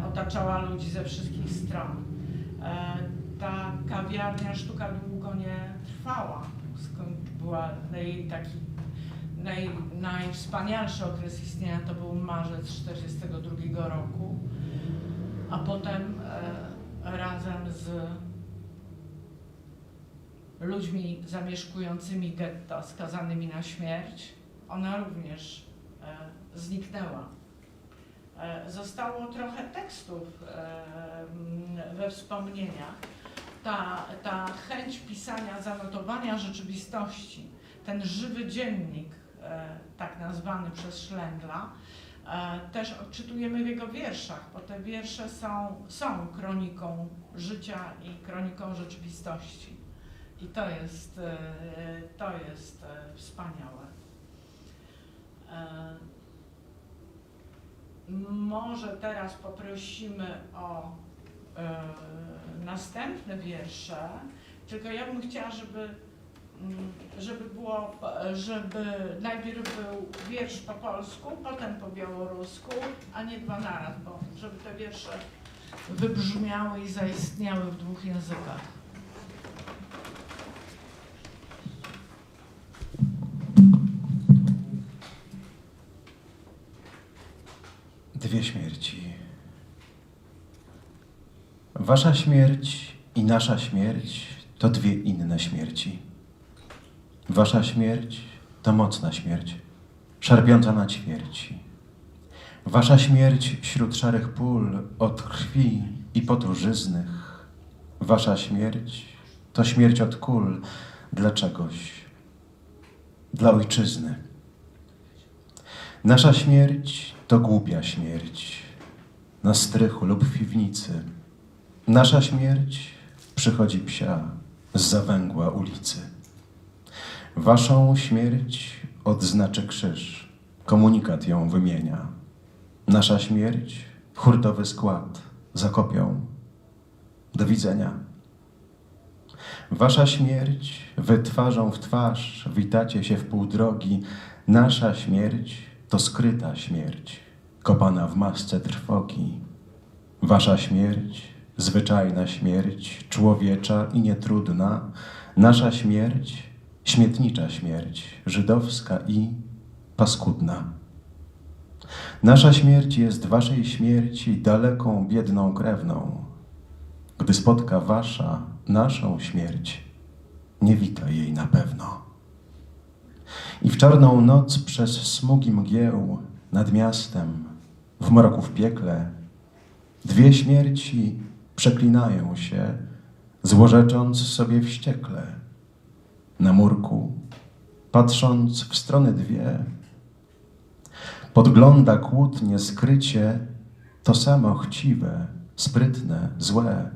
otaczała ludzi ze wszystkich stron. Ta kawiarnia Sztuka długo nie trwała. Była najwspanialszy okres istnienia to był marzec 1942 roku, a potem razem z ludźmi zamieszkującymi getto, skazanymi na śmierć, ona również zniknęła. Zostało trochę tekstów we wspomnieniach, ta chęć pisania, zanotowania rzeczywistości, ten żywy dziennik, tak nazwany przez Szlęgla, też odczytujemy w jego wierszach, bo te wiersze są kroniką życia i kroniką rzeczywistości. I to jest wspaniałe. Może teraz poprosimy o następne wiersze, tylko ja bym chciała, żeby najpierw był wiersz po polsku, potem po białorusku, a nie dwa naraz, bo żeby te wiersze wybrzmiały i zaistniały w dwóch językach. Dwie śmierci. Wasza śmierć i nasza śmierć to dwie inne śmierci. Wasza śmierć to mocna śmierć, szarpiąca na ćwierci. Wasza śmierć wśród szarych pól od krwi i potu żyznych. Wasza śmierć to śmierć od kul dla czegoś, dla ojczyzny. Nasza śmierć to głupia śmierć na strychu lub w piwnicy. Nasza śmierć przychodzi psia z zawęgła ulicy. Waszą śmierć odznaczy krzyż, komunikat ją wymienia. Nasza śmierć hurtowy skład zakopią. Do widzenia. Wasza śmierć wy twarzą w twarz witacie się w pół drogi. Nasza śmierć to skryta śmierć, kopana w masce trwogi. Wasza śmierć, zwyczajna śmierć, człowiecza i nietrudna. Nasza śmierć, śmietnicza śmierć, żydowska i paskudna. Nasza śmierć jest waszej śmierci daleką, biedną krewną. Gdy spotka wasza, naszą śmierć, nie wita jej na pewno. I w czarną noc przez smugi mgieł nad miastem, w mroku w piekle, dwie śmierci przeklinają się, złorzecząc sobie wściekle. Na murku, patrząc w strony dwie, podgląda kłótnie skrycie to samo chciwe, sprytne, złe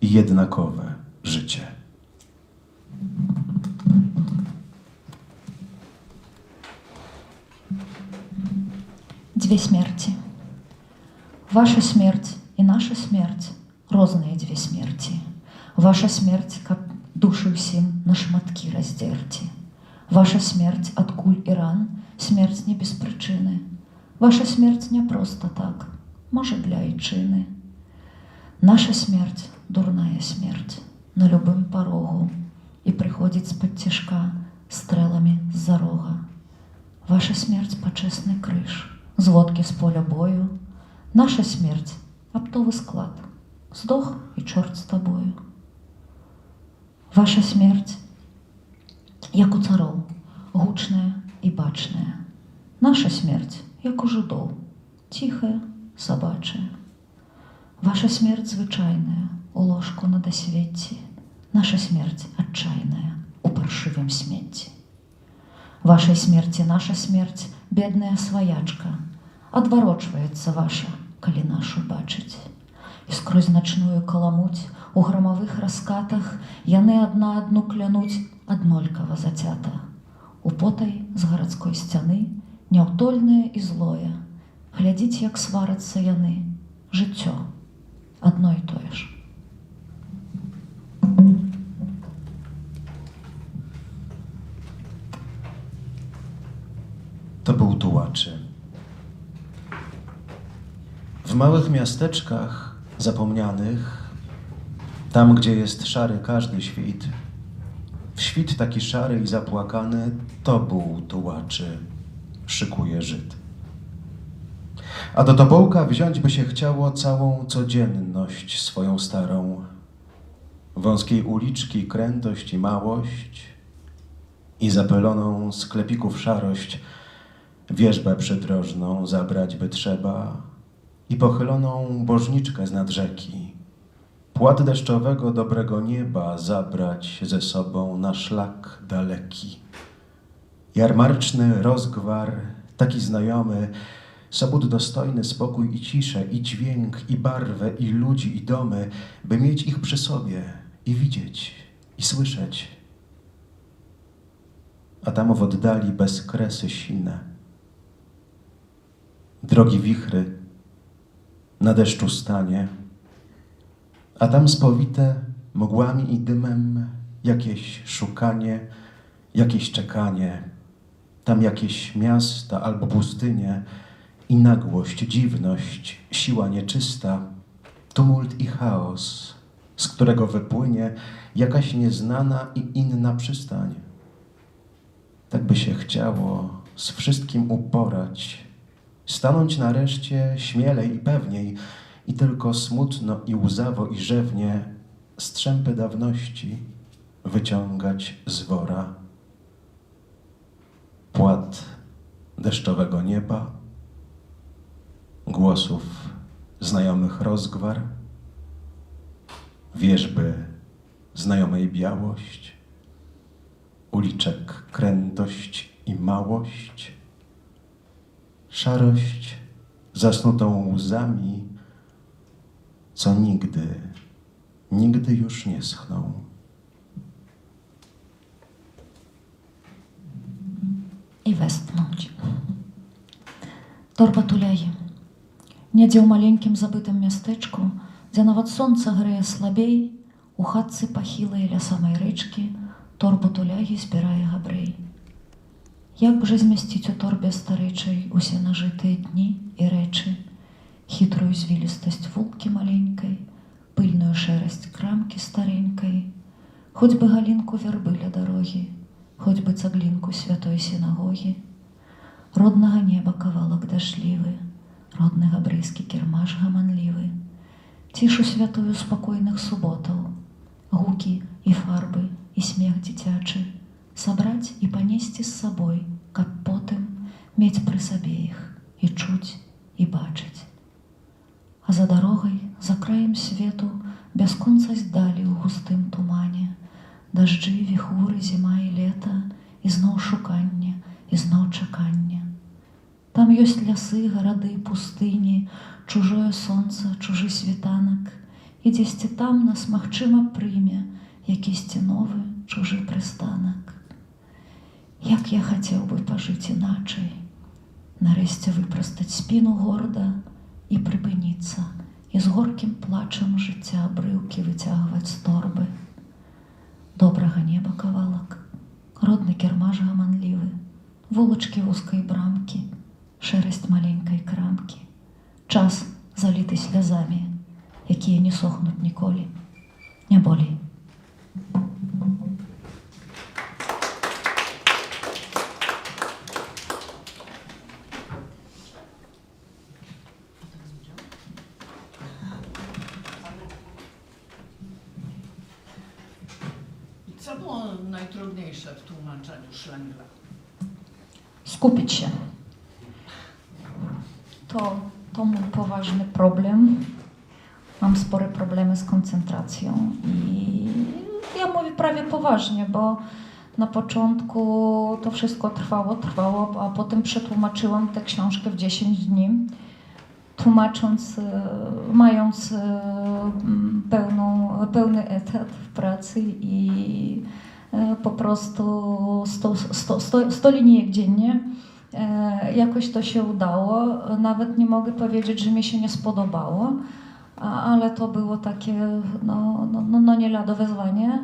i jednakowe życie. Две смерти. Ваша смерть и наша смерть — розные две смерти. Ваша смерть, как души всем на шматки раздерти. Ваша смерть от куль и ран, смерть не без причины. Ваша смерть не просто так, может для айчины. Наша смерть — дурная смерть на любым порогу и приходит с-под тяжка стрелами с-за рога. Ваша смерть по честный крыш, з водки з поля бою. Наша смерть — оптовый склад, сдох и чорт с тобою. Ваша смерть, як у цароў, гучная і бачная. Наша смерть, як у жудоў, ціхая, сабачая. Ваша смерть звычайная, у ложку на дасвеці. Наша смерть адчайная, у паршывым смецці. Вашай смерці наша смерть, бедная сваячка, адварочваецца ваша, калі нашу бачыць. І скрозь начную каламуць, у грамавых раскатах яны адна адну клянуць аднолькава зацята. Употай з гарадской сцяны, няўтольнае і злое, глядзіць, як сварацца яны, жыццё, адно і тое ж. To był tułaczy. W małych miasteczkach zapomnianych, tam gdzie jest szary każdy świt, w świt taki szary i zapłakany, to był tułaczy, szykuje Żyd. A do tobołka wziąć by się chciało całą codzienność swoją starą, wąskiej uliczki krętość i małość i zapyloną sklepików szarość, wierzbę przydrożną zabrać by trzeba i pochyloną bożniczkę z nad rzeki, płat deszczowego dobrego nieba zabrać ze sobą na szlak daleki. Jarmarczny rozgwar, taki znajomy, sobót dostojny, spokój i ciszę, i dźwięk, i barwę, i ludzi, i domy, by mieć ich przy sobie i widzieć, i słyszeć. A tam w oddali bezkresy sine, drogi wichry, na deszczu stanie, a tam spowite mgłami i dymem jakieś szukanie, jakieś czekanie, tam jakieś miasta albo pustynie i nagłość, dziwność, siła nieczysta, tumult i chaos, z którego wypłynie jakaś nieznana i inna przystań. Tak by się chciało z wszystkim uporać, stanąć nareszcie śmielej i pewniej i tylko smutno i łzawo i rzewnie strzępy dawności wyciągać z wora. Płat deszczowego nieba, głosów znajomych rozgwar, wierzby znajomej białość, uliczek krętość i małość, szarość zasnutą łzami, co nigdy, nigdy już nie schną. І вестнуть. Торба туляе. Недзе ў маленькім забытым мястэчку, дзе нават сонца грэе слабей, у хатцы пахілай ля самай рэчкі торбу туляе збірае габрэй. Як бы жа змясціць у торбе старэчай усе нажытыя дні і рэчы, хітрую звілістасць вулкі маленькай, пыльную шэрасць крамкі старенькай, хоць бы галінку вярбы ля дарогі, хоць бы цаглінку святой сінагогі, роднага неба кавалак дажджлівы, родны габрэйскі кірмаш гаманлівы, цішу святую спакойных суботаў, гукі і фарбы і смех дзіцячы, сабраць і панесці з сабой, каб потым мець пры сабе іх і чуць і бачыць. А за дарогай, за краем свету, бясконцасць далі ў густым тумане, дажджы, віхуры, зіма і лета, і зноў шуканне, і зноў чаканне. Там ёсць лясы, гарады, пустыні, чужое сонца, чужы світанак, і дзесьці там нас, магчыма, прыме якісьці новы, чужы прыстанак. Як я хацеў бы пажыць іначай, нарэшце выпрастаць спіну горда і прыпыніцца, і з горкім плачам жыцця абрыўкі выцягваць з торбы. Добрага неба кавалак, родны кірмаш гаманлівы, вулачкі вузкай брамкі, шэрасць маленькай крамкі, час заліты слязамі, якія не сохнуць ніколі, не болей. Co było najtrudniejsze w tłumaczeniu Szlęgla? Skupić się. To mój poważny problem. Mam spore problemy z koncentracją i ja mówię prawie poważnie, bo na początku to wszystko trwało, a potem przetłumaczyłam tę książkę w 10 dni, tłumacząc, mając pełny etat w pracy i po prostu 100 linijek dziennie. Jakoś to się udało. Nawet nie mogę powiedzieć, że mi się nie spodobało, ale to było takie nie lada wyzwanie.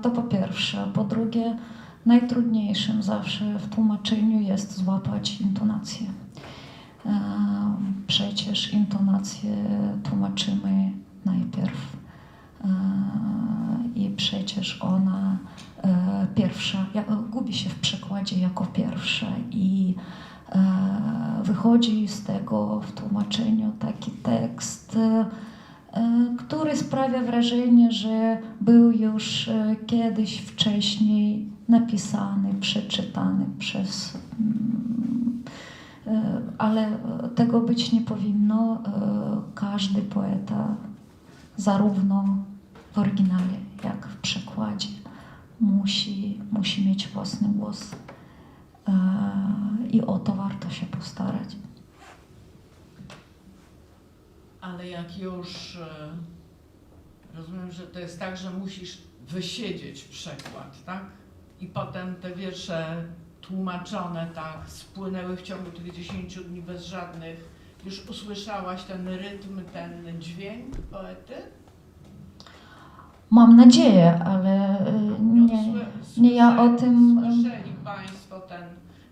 To po pierwsze. Po drugie, najtrudniejszym zawsze w tłumaczeniu jest złapać intonację. Przecież intonację tłumaczymy najpierw i przecież ona pierwsza, gubi się w przekładzie jako pierwsza i wychodzi z tego w tłumaczeniu taki tekst, który sprawia wrażenie, że był już kiedyś wcześniej napisany, przeczytany przez... Ale tego być nie powinno. Każdy poeta, zarówno w oryginale, jak w przekładzie. Musi mieć własny głos. I o to warto się postarać. Ale jak już rozumiem, że to jest tak, że musisz wysiedzieć przekład, tak? I potem te wiersze tłumaczone tak spłynęły w ciągu tych 10 dni bez żadnych. Już usłyszałaś ten rytm, ten dźwięk poety? Mam nadzieję, ale nie ja o tym. Słyszeli Państwo ten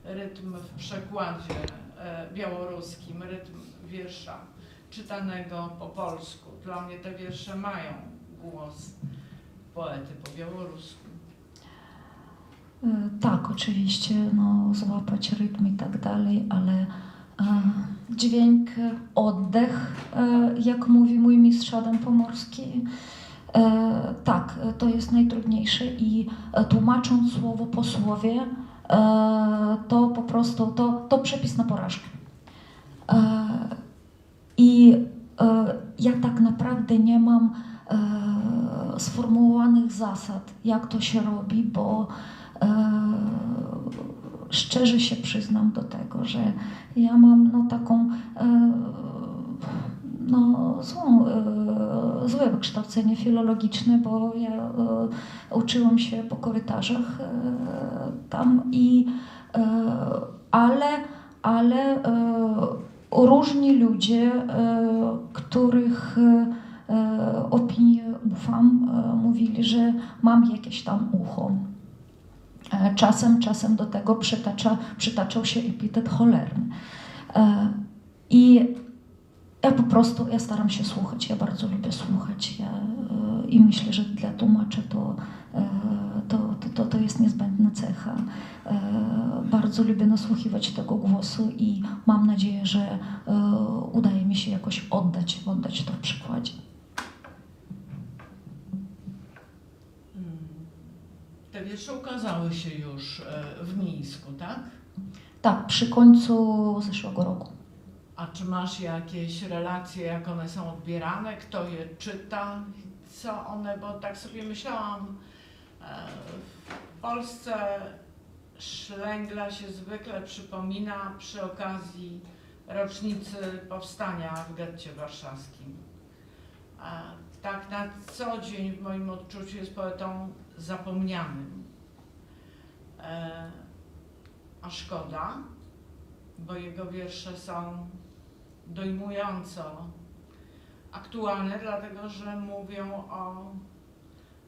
rytm w przekładzie białoruskim, rytm wiersza czytanego po polsku. Dla mnie te wiersze mają głos poety po białorusku. Tak, oczywiście, no, złapać rytm i tak dalej, ale dźwięk, oddech, jak mówi mój mistrz Adam Pomorski, tak, to jest najtrudniejsze i tłumacząc słowo po słowie, to po prostu, to przepis na porażkę. I ja tak naprawdę nie mam sformułowanych zasad, jak to się robi, bo szczerze się przyznam do tego, że ja mam no, taką no, złe wykształcenie filologiczne, bo ja uczyłam się po korytarzach tam i ale różni ludzie, których opinię ufam, mówili, że mam jakieś tam ucho. Czasem do tego przytaczał się epitet cholerny. I ja po prostu, ja staram się słuchać, ja bardzo lubię słuchać i myślę, że dla tłumacza to jest niezbędna cecha. Bardzo lubię nasłuchiwać tego głosu i mam nadzieję, że udaje mi się jakoś oddać to w przykładzie. Te wiersze ukazały się już w Mińsku, tak? Tak, przy końcu zeszłego roku. A czy masz jakieś relacje, jak one są odbierane, kto je czyta, co one, bo tak sobie myślałam, w Polsce Szlęgla się zwykle przypomina przy okazji rocznicy powstania w getcie warszawskim. Tak na co dzień w moim odczuciu jest poetą zapomnianym. A szkoda, bo jego wiersze są dojmująco aktualne, dlatego że mówią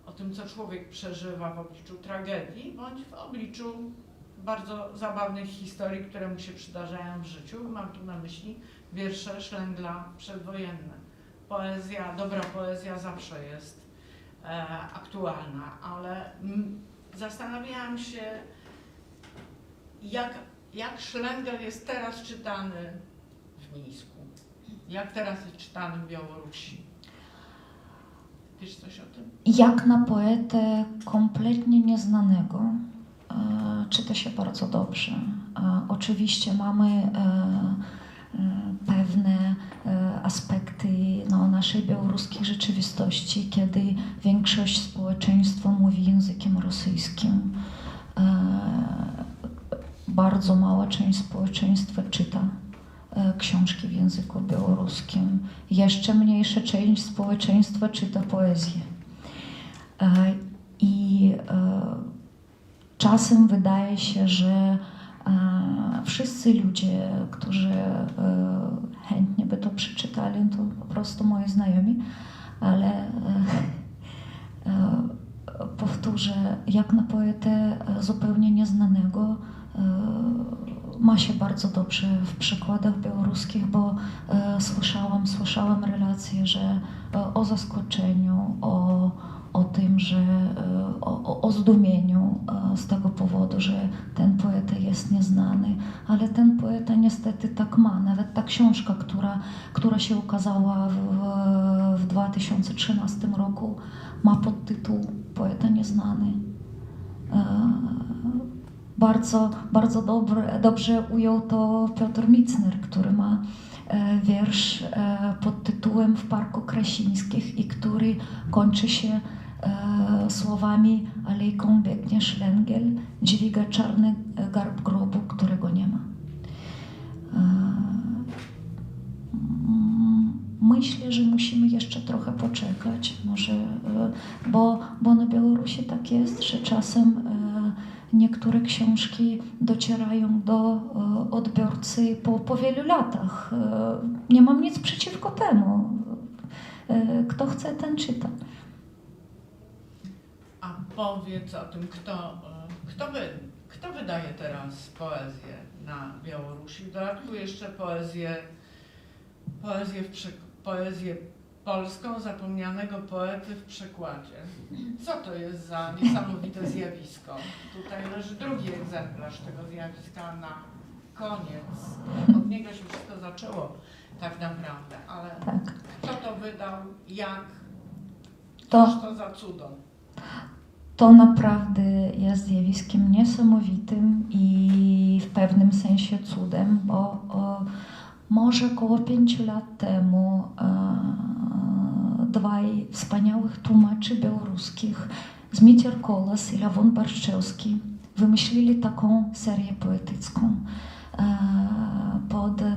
o tym, co człowiek przeżywa w obliczu tragedii, bądź w obliczu bardzo zabawnych historii, które mu się przydarzają w życiu. Mam tu na myśli wiersze Szlęgla przedwojenne. Poezja, dobra poezja zawsze jest aktualna, ale zastanawiałam się, jak Szlęgel jest teraz czytany w Mińsku, jak teraz jest czytany w Białorusi. Wiesz coś o tym? Jak na poetę kompletnie nieznanego czyta się bardzo dobrze. Oczywiście mamy pewne aspekty no, naszej białoruskiej rzeczywistości, kiedy większość społeczeństwa mówi językiem rosyjskim. Bardzo mała część społeczeństwa czyta książki w języku białoruskim. Jeszcze mniejsza część społeczeństwa czyta poezję. I czasem wydaje się, że wszyscy ludzie, którzy chętnie by to przeczytali, to po prostu moi znajomi, ale powtórzę, jak na poetę zupełnie nieznanego, ma się bardzo dobrze w przekładach białoruskich, bo słyszałam relacje, że o zaskoczeniu, o tym, że o zdumieniu z tego powodu, że ten poeta jest nieznany, ale ten poeta niestety tak ma. Nawet ta książka, która się ukazała w 2013 roku, ma podtytuł Poeta nieznany. Bardzo dobrze ujął to Piotr Micner, który ma wiersz pod tytułem W Parku Krasińskich i który kończy się słowami alejką biegnie szlęgiel, dźwiga czarny garb grobu, którego nie ma. Myślę, że musimy jeszcze trochę poczekać, może, bo na Białorusi tak jest, że czasem niektóre książki docierają do odbiorcy po wielu latach. Nie mam nic przeciwko temu. Kto chce, ten czyta. A powiedz o tym, kto wydaje teraz poezję na Białorusi? W dodatku jeszcze poezję polską zapomnianego poety w przekładzie. Co to jest za niesamowite zjawisko? Tutaj leży drugi egzemplarz tego zjawiska na koniec. Od niego się wszystko zaczęło tak naprawdę, ale Tak. kto to wydał, jak, To- cóż to za cudo? To naprawdę jest zjawiskiem niesamowitym i w pewnym sensie cudem, bo może około 5 lat temu dwaj wspaniałych tłumaczy białoruskich, Zmicier Kolas i Lewon Barszczewski, wymyślili taką serię poetycką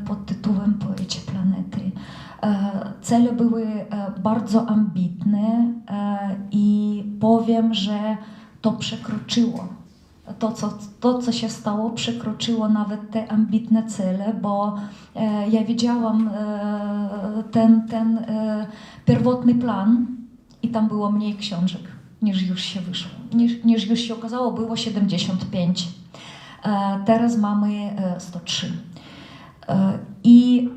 pod tytułem Poeci planety. Cele były bardzo ambitne i powiem, że to przekroczyło. To, co się stało, przekroczyło nawet te ambitne cele, bo ja widziałam ten pierwotny plan i tam było mniej książek niż już się wyszło, niż już się okazało, było 75. Teraz mamy 103. I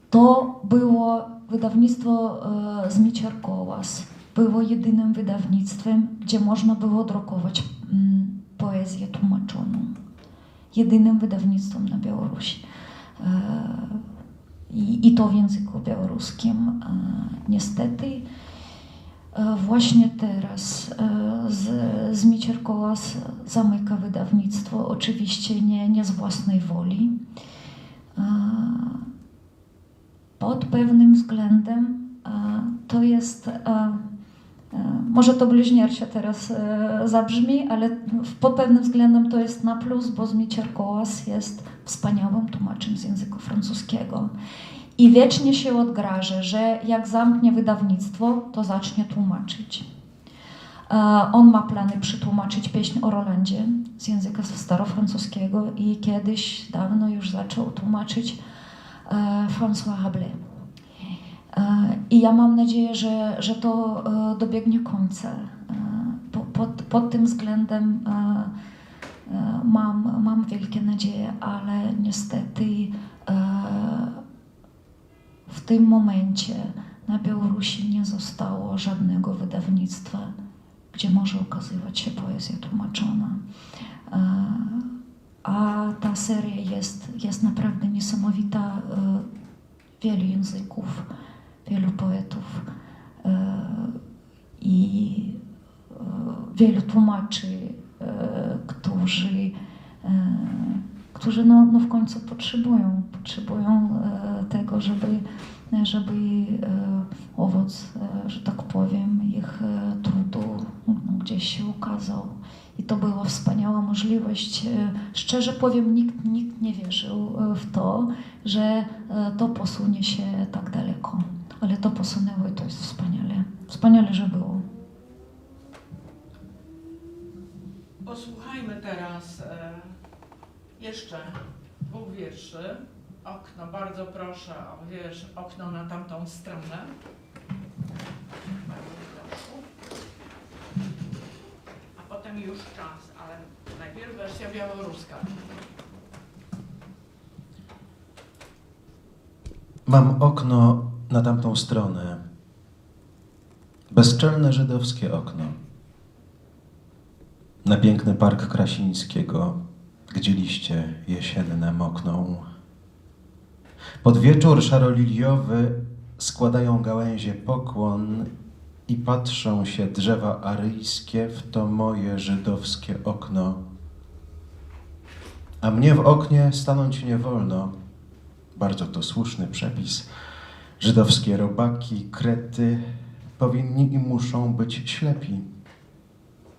to było wydawnictwo Zmicier Kołas. Było jedynym wydawnictwem, gdzie można było drukować poezję tłumaczoną. Jedynym wydawnictwem na Białorusi. I to w języku białoruskim. Niestety właśnie teraz Zmicier Kołas zamyka wydawnictwo, oczywiście nie z własnej woli. Pod pewnym względem to jest, może to bluźnierczo teraz zabrzmi, ale pod pewnym względem to jest na plus, bo Zmicier Kołas jest wspaniałym tłumaczem z języka francuskiego. I wiecznie się odgraża, że jak zamknie wydawnictwo, to zacznie tłumaczyć. On ma plany przetłumaczyć pieśń o Rolandzie z języka starofrancuskiego i kiedyś, dawno już zaczął tłumaczyć François Rabelais. I ja mam nadzieję, że to dobiegnie końca. Pod tym względem mam wielkie nadzieje, ale niestety w tym momencie na Białorusi nie zostało żadnego wydawnictwa, gdzie może ukazywać się poezja tłumaczona. A ta seria jest naprawdę niesamowita. Wielu języków, wielu poetów i wielu tłumaczy, którzy w końcu potrzebują tego, żeby owoc, że tak powiem, ich trudu gdzieś się ukazał. I to była wspaniała możliwość. Szczerze powiem, nikt nie wierzył w to, że to posunie się tak daleko. Ale to posunęło i to jest wspaniale. Wspaniale, że było. Posłuchajmy teraz jeszcze 2 wierszy. Okno, bardzo proszę o wiersz Okno na tamtą stronę. Bardzo proszę. A potem już czas, ale najpierw wersja białoruska. Mam okno na tamtą stronę. Bezczelne żydowskie okno. Na piękny park Krasińskiego, gdzie liście jesienne mokną. Pod wieczór szaroliliowy składają gałęzie pokłon i patrzą się drzewa aryjskie w to moje żydowskie okno. A mnie w oknie stanąć nie wolno, bardzo to słuszny przepis. Żydowskie robaki, krety powinni i muszą być ślepi.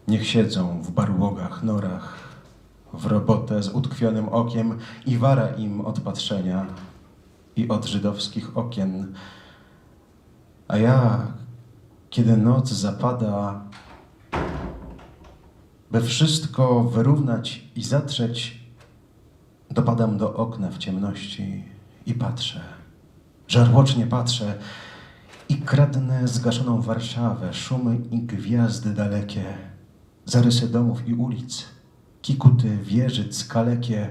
Niech siedzą w barłogach, norach, w robotę z utkwionym okiem i wara im od patrzenia i od żydowskich okien. A ja, kiedy noc zapada, by wszystko wyrównać i zatrzeć, dopadam do okna w ciemności i patrzę, żarłocznie patrzę i kradnę zgaszoną Warszawę, szumy i gwiazdy dalekie, zarysy domów i ulic, kikuty wieżyc kalekie.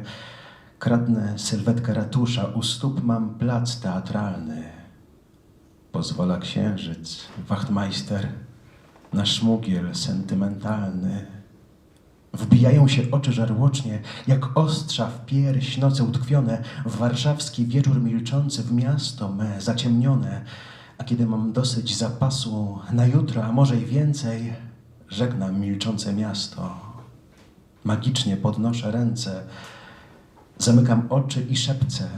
Kradnę sylwetkę ratusza, u stóp mam plac teatralny. Pozwala księżyc, wachtmeister, na szmugiel sentymentalny. Wbijają się oczy żarłocznie, jak ostrza w pierś noce utkwione, w warszawski wieczór milczący, w miasto me zaciemnione. A kiedy mam dosyć zapasu na jutro, a może i więcej, żegnam milczące miasto. Magicznie podnoszę ręce, zamykam oczy i szepcę: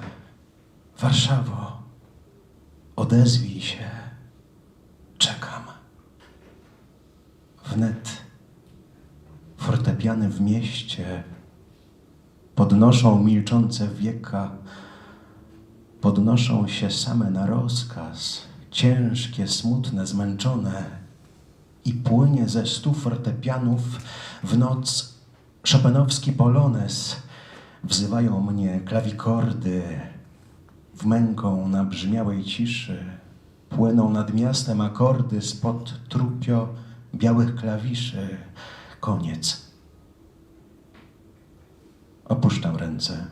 Warszawo, odezwij się, czekam. Wnet fortepiany w mieście podnoszą milczące wieka, podnoszą się same na rozkaz, ciężkie, smutne, zmęczone, i płynie ze 100 fortepianów w noc chopinowski polones. Wzywają mnie klawikordy, w męką nabrzmiałej ciszy płyną nad miastem akordy spod trupio białych klawiszy. Koniec. Opuszczam ręce.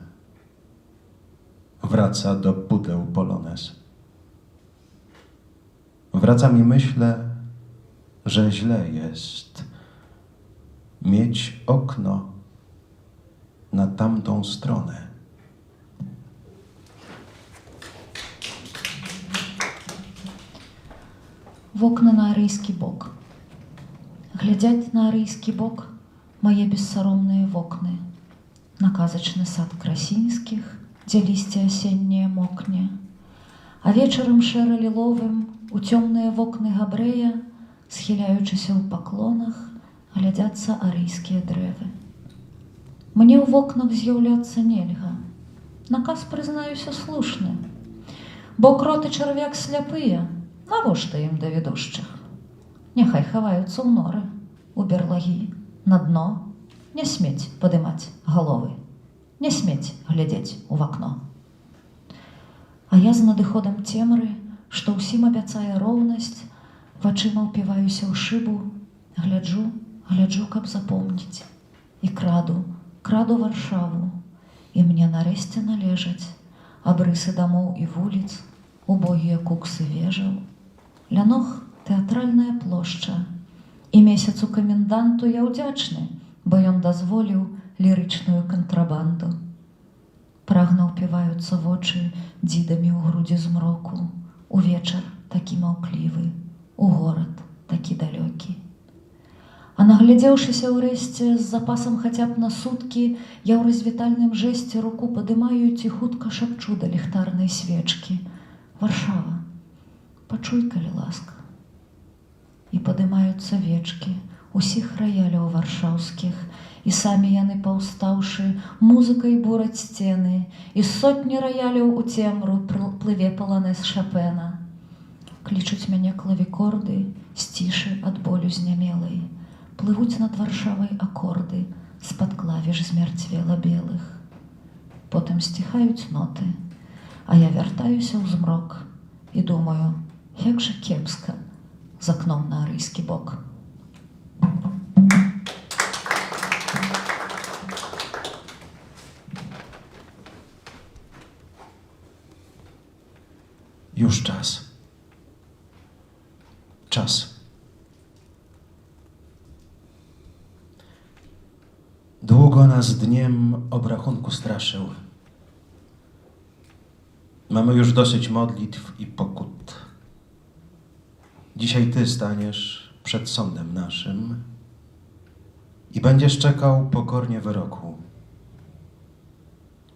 Wraca do pudeł polones. Wracam i myślę, że źle jest mieć okno na tamtą stronę. В окна на арыйскі бок. Глядзяць на арыйскі бок мае бессаромныя вокны. На казачны сад красінскіх, дзе лісце асенняе мокне. А вечарам шэра-ліловым у цёмныя вокны габрэя, схіляючыся ў паклонах, глядзяцца арыйскія дрэвы. Мне ў вокнах з'яўляцца нельга. Наказ, прызнаюся, слушны. Бо крот і чарвяк сляпыя, навошта ім да відушчых? Няхай хаваюцца ў норы, у берлагі, на дно. Не смець падымаць галовы, не смець глядзець у вакно. А я з надыходам цемры, што ўсім абяцае роўнасць, вачыма ўпіваюся ў шыбу, гляджу, каб запомніць. І краду Варшаву, і мне нарэшце належаць абрысы дамоў і вуліц, убогія куксы вежаў. Ля ног тэатральная плошча, і месяцу каменданту я ўдзячны, бо ён дазволіў лірычную кантрабанду. Прагна ўпіваюцца вочы дзідамі ў грудзі змроку, у вечар такі маўклівы, у горад такі далёкі. А наглядзеўшыся ўрэшце з запасам хаця б на суткі, я ў развітальным жэсце руку падымаю і ціхутка шапчу да ліхтарнай свечкі: Варшава, пачуй, калі ласка. І падымаюцца вечкі усіх раяляў варшаўскіх, і самі яны, паўстаўшы, музыкай бураць сцены, і сотні раяляў у цемру плыве паланез Шапена. Клічуць мяне клавікорды з цішы ад болю знямелай. Плывуць над Варшавай акорды з-пад клавіш змярцвела белых. Потым сціхаюць ноты, а я вяртаюся ў змрок і думаю, як жа кепска з акном на арыйскі бок. Już czas. Czas. Długo nas dniem obrachunku straszył. Mamy już dosyć modlitw i pokut. Dzisiaj ty staniesz przed sądem naszym i będziesz czekał pokornie wyroku.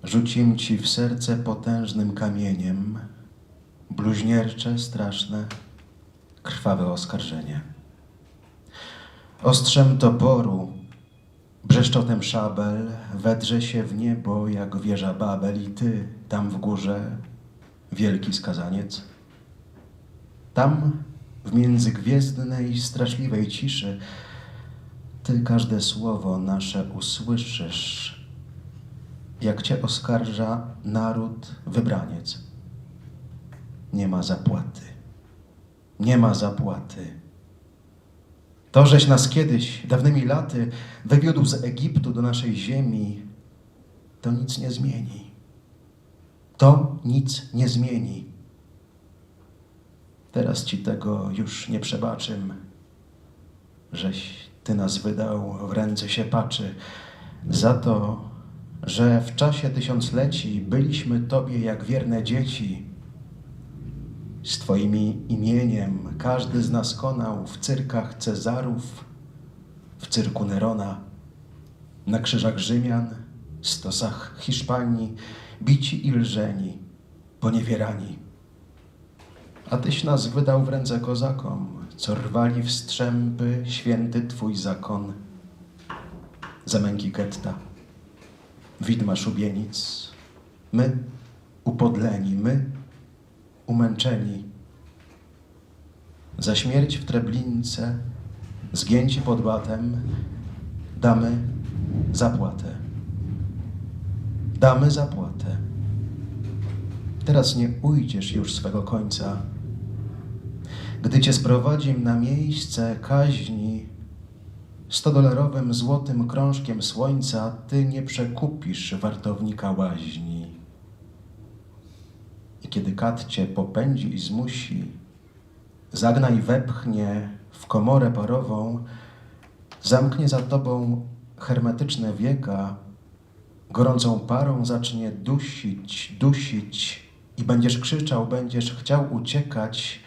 rzucim ci w serce potężnym kamieniem, bluźniercze, straszne, krwawe oskarżenie. Ostrzem toporu, brzeszczotem szabel wedrze się w niebo jak wieża Babel i ty tam w górze, wielki skazaniec. Tam w międzygwiezdnej, straszliwej ciszy ty każde słowo nasze usłyszysz, jak cię oskarża naród wybraniec. Nie ma zapłaty. Nie ma zapłaty. To, żeś nas kiedyś, dawnymi laty, wywiódł z Egiptu do naszej ziemi, to nic nie zmieni. To nic nie zmieni. Teraz ci tego już nie przebaczym, żeś ty nas wydał w ręce siepaczy, za to, że w czasie tysiącleci byliśmy tobie jak wierne dzieci. Z twoimi imieniem każdy z nas konał w cyrkach Cezarów, w cyrku Nerona, na krzyżach Rzymian, stosach Hiszpanii, bici i lżeni, poniewierani. A tyś nas wydał w ręce kozakom, co rwali w strzępy święty twój zakon. Za męki getta, widma szubienic, my upodleni, my umęczeni. Za śmierć w Treblince, zgięci pod batem, damy zapłatę. Damy zapłatę. Teraz nie ujdziesz już swego końca. Gdy cię sprowadzim na miejsce kaźni, 100-dolarowym złotym krążkiem słońca ty nie przekupisz wartownika łaźni. I kiedy kat cię popędzi i zmusi, zagnaj wepchnie w komorę parową, zamknie za tobą hermetyczne wieka, gorącą parą zacznie dusić, dusić i będziesz krzyczał, będziesz chciał uciekać.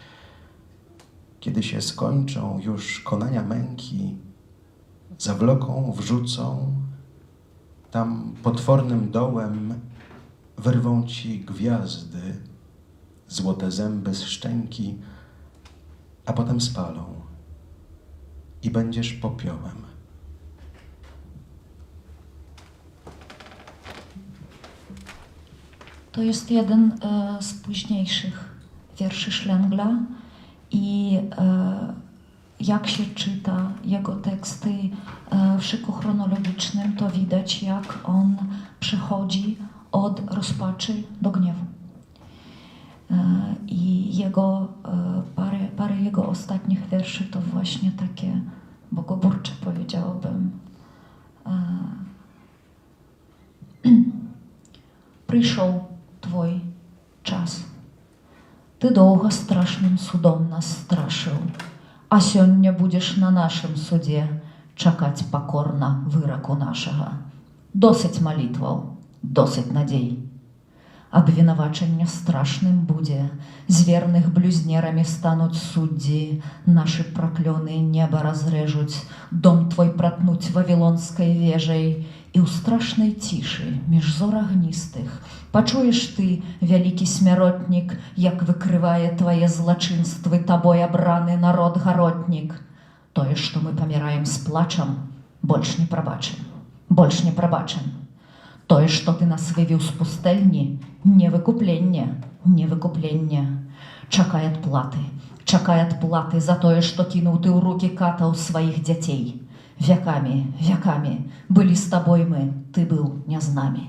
Kiedy się skończą już konania męki, zawloką, wrzucą, tam potwornym dołem wyrwą ci gwiazdy, złote zęby z szczęki, a potem spalą i będziesz popiołem. To jest jeden z późniejszych wierszy Szlengla i jak się czyta jego teksty w szyku chronologicznym, to widać, jak on przechodzi od rozpaczy do gniewu. I jego, parę jego ostatnich wierszy to właśnie takie bogoburcze, powiedziałabym. Прийшов твой час. Ты долго страшным судом нас страшил, а сёння будешь на нашем суде чакать покорно выроку нашего. Досыть молитваў, досыть надей. Абвінавачэнне страшным будзе, з верных блюзнерамі стануць суддзі, нашы праклёны неба разрэжуць, дом твой пратнуць вавілонскай вежай, і ў страшнай цішы між зор агністых пачуеш ты, вялікі смяротнік, як выкрывае твае злачынствы табой абраны народ-гаротнік. Тое, што мы паміраем з плачам, больш не прабачым, больш не прабачым. Тое, што ты нас вывеў з пустэльні, не выкупленне, не выкупленне. Чакай адплаты за тое, што кінуў ты ў рукі катаў сваіх дзяцей. Вякамі, вякамі былі з табой мы, ты быў не з намі.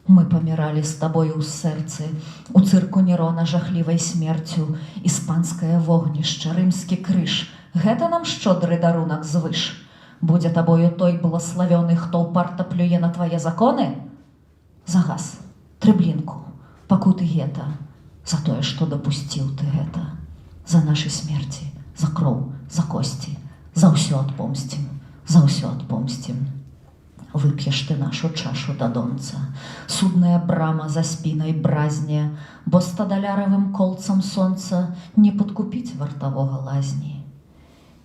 Мы паміралі з табою ў сэрцы, у цырку Нерона жахлівай смерцю, іспанскае вогнішча, рымскі крыж. Гэта нам шчодры дарунак звыш. Будзе табою той благословёны, хто ўпарта плюе на твае законы? За газ, Трэблінку, пакуты гета, за тое, што дапусціў ты гэта. За нашы смерці, за кроў, за косці, за ўсё адпомсцім, за ўсё адпомсцім. Вып'еш ты нашу чашу да донца, судная брама за спінай бразне, бо стадаляравым колцам сонца не падкупіць вартавога лазні.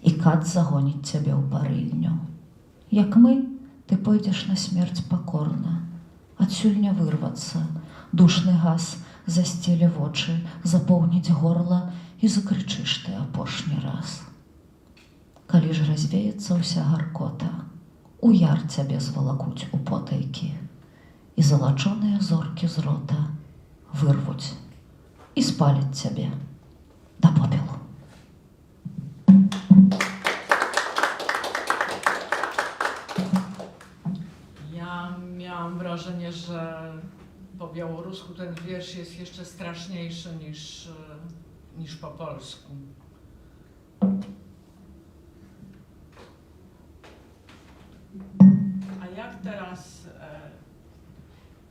І кат загоніць цябе ў парыльню. Як мы, ты пойдзеш на смерць пакорна, адсюль не вырваться. Душны газ засцеле вочы, запоўніць горла і закрычыш ты апошні раз. Калі ж развеецца ўся гаркота, у яр цябе звалакуць у потайкі, і залачоныя зоркі з рота вырвуць і спаляць цябе да попелу. Ja miałam wrażenie, że po białorusku ten wiersz jest jeszcze straszniejszy niż po polsku. A jak teraz,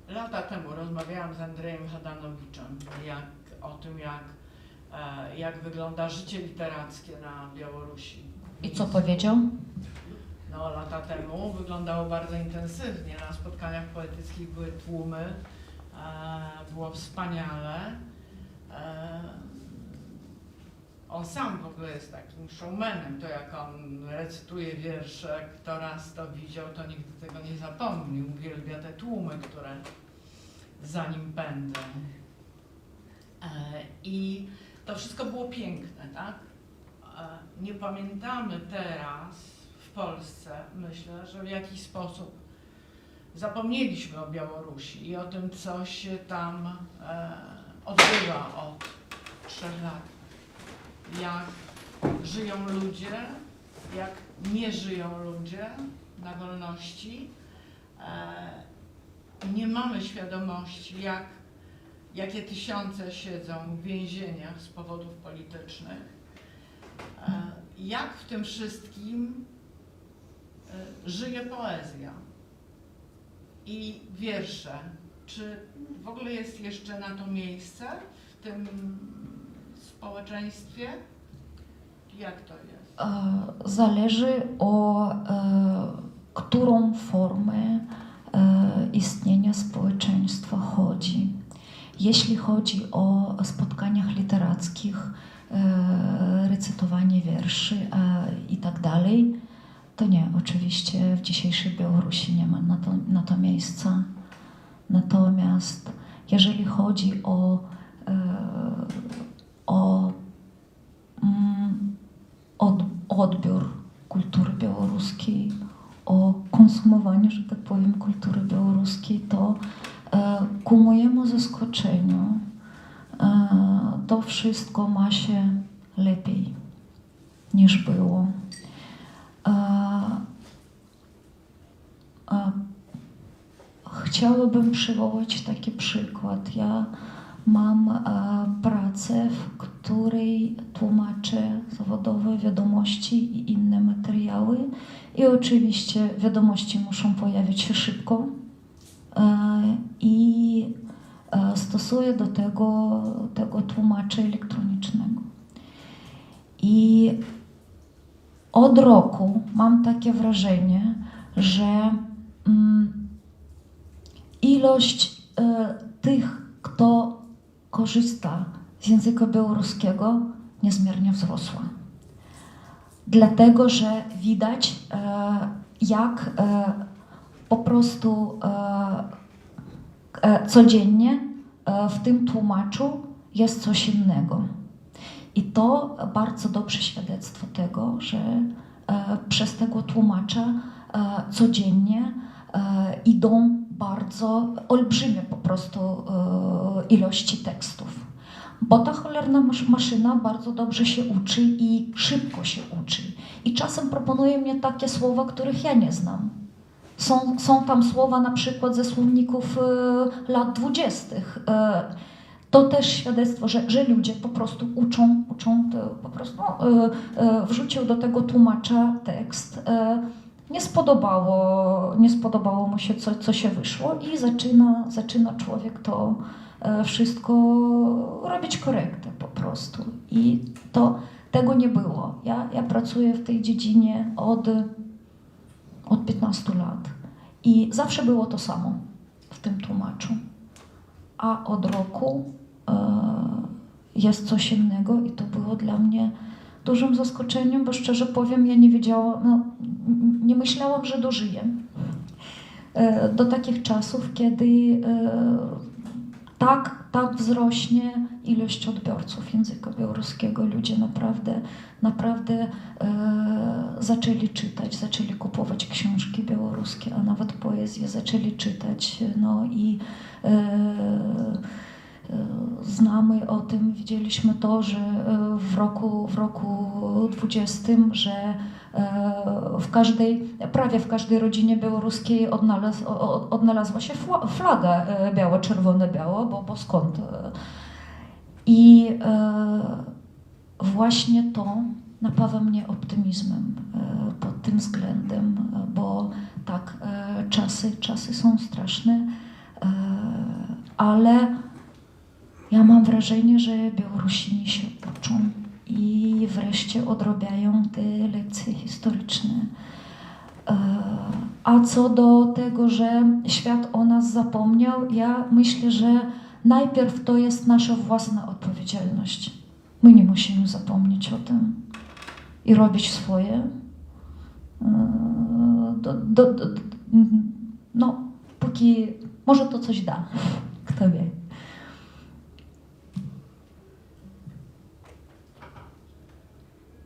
lata temu rozmawiałam z Andrzejem Hadanowiczem o tym, jak wygląda życie literackie na Białorusi. I co powiedział? No, lata temu wyglądało bardzo intensywnie. Na spotkaniach poetyckich były tłumy, było wspaniale. On sam w ogóle jest takim showmanem, to jak on recytuje wiersze, kto raz to widział, to nigdy tego nie zapomni. Uwielbia te tłumy, które za nim pędzą. I to wszystko było piękne, tak? Nie pamiętamy teraz w Polsce, myślę, że w jakiś sposób zapomnieliśmy o Białorusi i o tym, co się tam odbywa od 3 lat. Jak żyją ludzie, jak nie żyją ludzie na wolności. Nie mamy świadomości, jakie tysiące siedzą w więzieniach z powodów politycznych. Jak w tym wszystkim żyje poezja i wiersze. Czy w ogóle jest jeszcze na to miejsce w tym społeczeństwie? Jak to jest? Zależy o którą formę istnienia społeczeństwa chodzi. Jeśli chodzi o spotkaniach literackich, recytowanie wierszy i tak dalej, to nie, oczywiście w dzisiejszej Białorusi nie ma na to miejsca. Natomiast jeżeli chodzi o odbiór kultury białoruskiej, o konsumowanie, że tak powiem, kultury białoruskiej, to ku mojemu zaskoczeniu to wszystko ma się lepiej niż było. Chciałabym przywołać taki przykład. Ja mam pracę, w której tłumaczę zawodowe wiadomości i inne materiały i oczywiście wiadomości muszą pojawić się szybko i stosuję do tego tłumacza elektronicznego. I od roku mam takie wrażenie, że ilość tych, kto korzysta z języka białoruskiego, niezmiernie wzrosła. Dlatego, że widać, jak po prostu codziennie w tym tłumaczu jest coś innego. I to bardzo dobre świadectwo tego, że przez tego tłumacza codziennie idą bardzo olbrzymie po prostu ilości tekstów. Bo ta cholerna maszyna bardzo dobrze się uczy i szybko się uczy. I czasem proponuje mnie takie słowa, których ja nie znam. Są tam słowa na przykład ze słowników lat 20. To też świadectwo, że ludzie po prostu uczą po prostu wrzucił do tego tłumacza tekst. Nie spodobało mu się, co się wyszło i zaczyna człowiek to wszystko robić korektę po prostu. I tego nie było. Ja pracuję w tej dziedzinie od 15 lat i zawsze było to samo w tym tłumaczu. A od roku jest coś innego i to było dla mnie dużym zaskoczeniem, bo szczerze powiem, ja nie wiedziałam, nie myślałam, że dożyję do takich czasów, kiedy tak wzrośnie ilość odbiorców języka białoruskiego. Ludzie naprawdę zaczęli czytać, zaczęli kupować książki białoruskie, a nawet poezję zaczęli czytać. No i znamy o tym, widzieliśmy to, że w roku 20, że prawie w każdej rodzinie białoruskiej odnalazła się flaga biało-czerwone-biała, bo skąd? I właśnie to napawa mnie optymizmem pod tym względem, bo tak, czasy są straszne, ale ja mam wrażenie, że Białorusini się uczą i wreszcie odrabiają te lekcje historyczne. A co do tego, że świat o nas zapomniał, ja myślę, że najpierw to jest nasza własna odpowiedzialność. My nie musimy zapomnieć o tym i robić swoje. No, póki może to coś da, kto wie.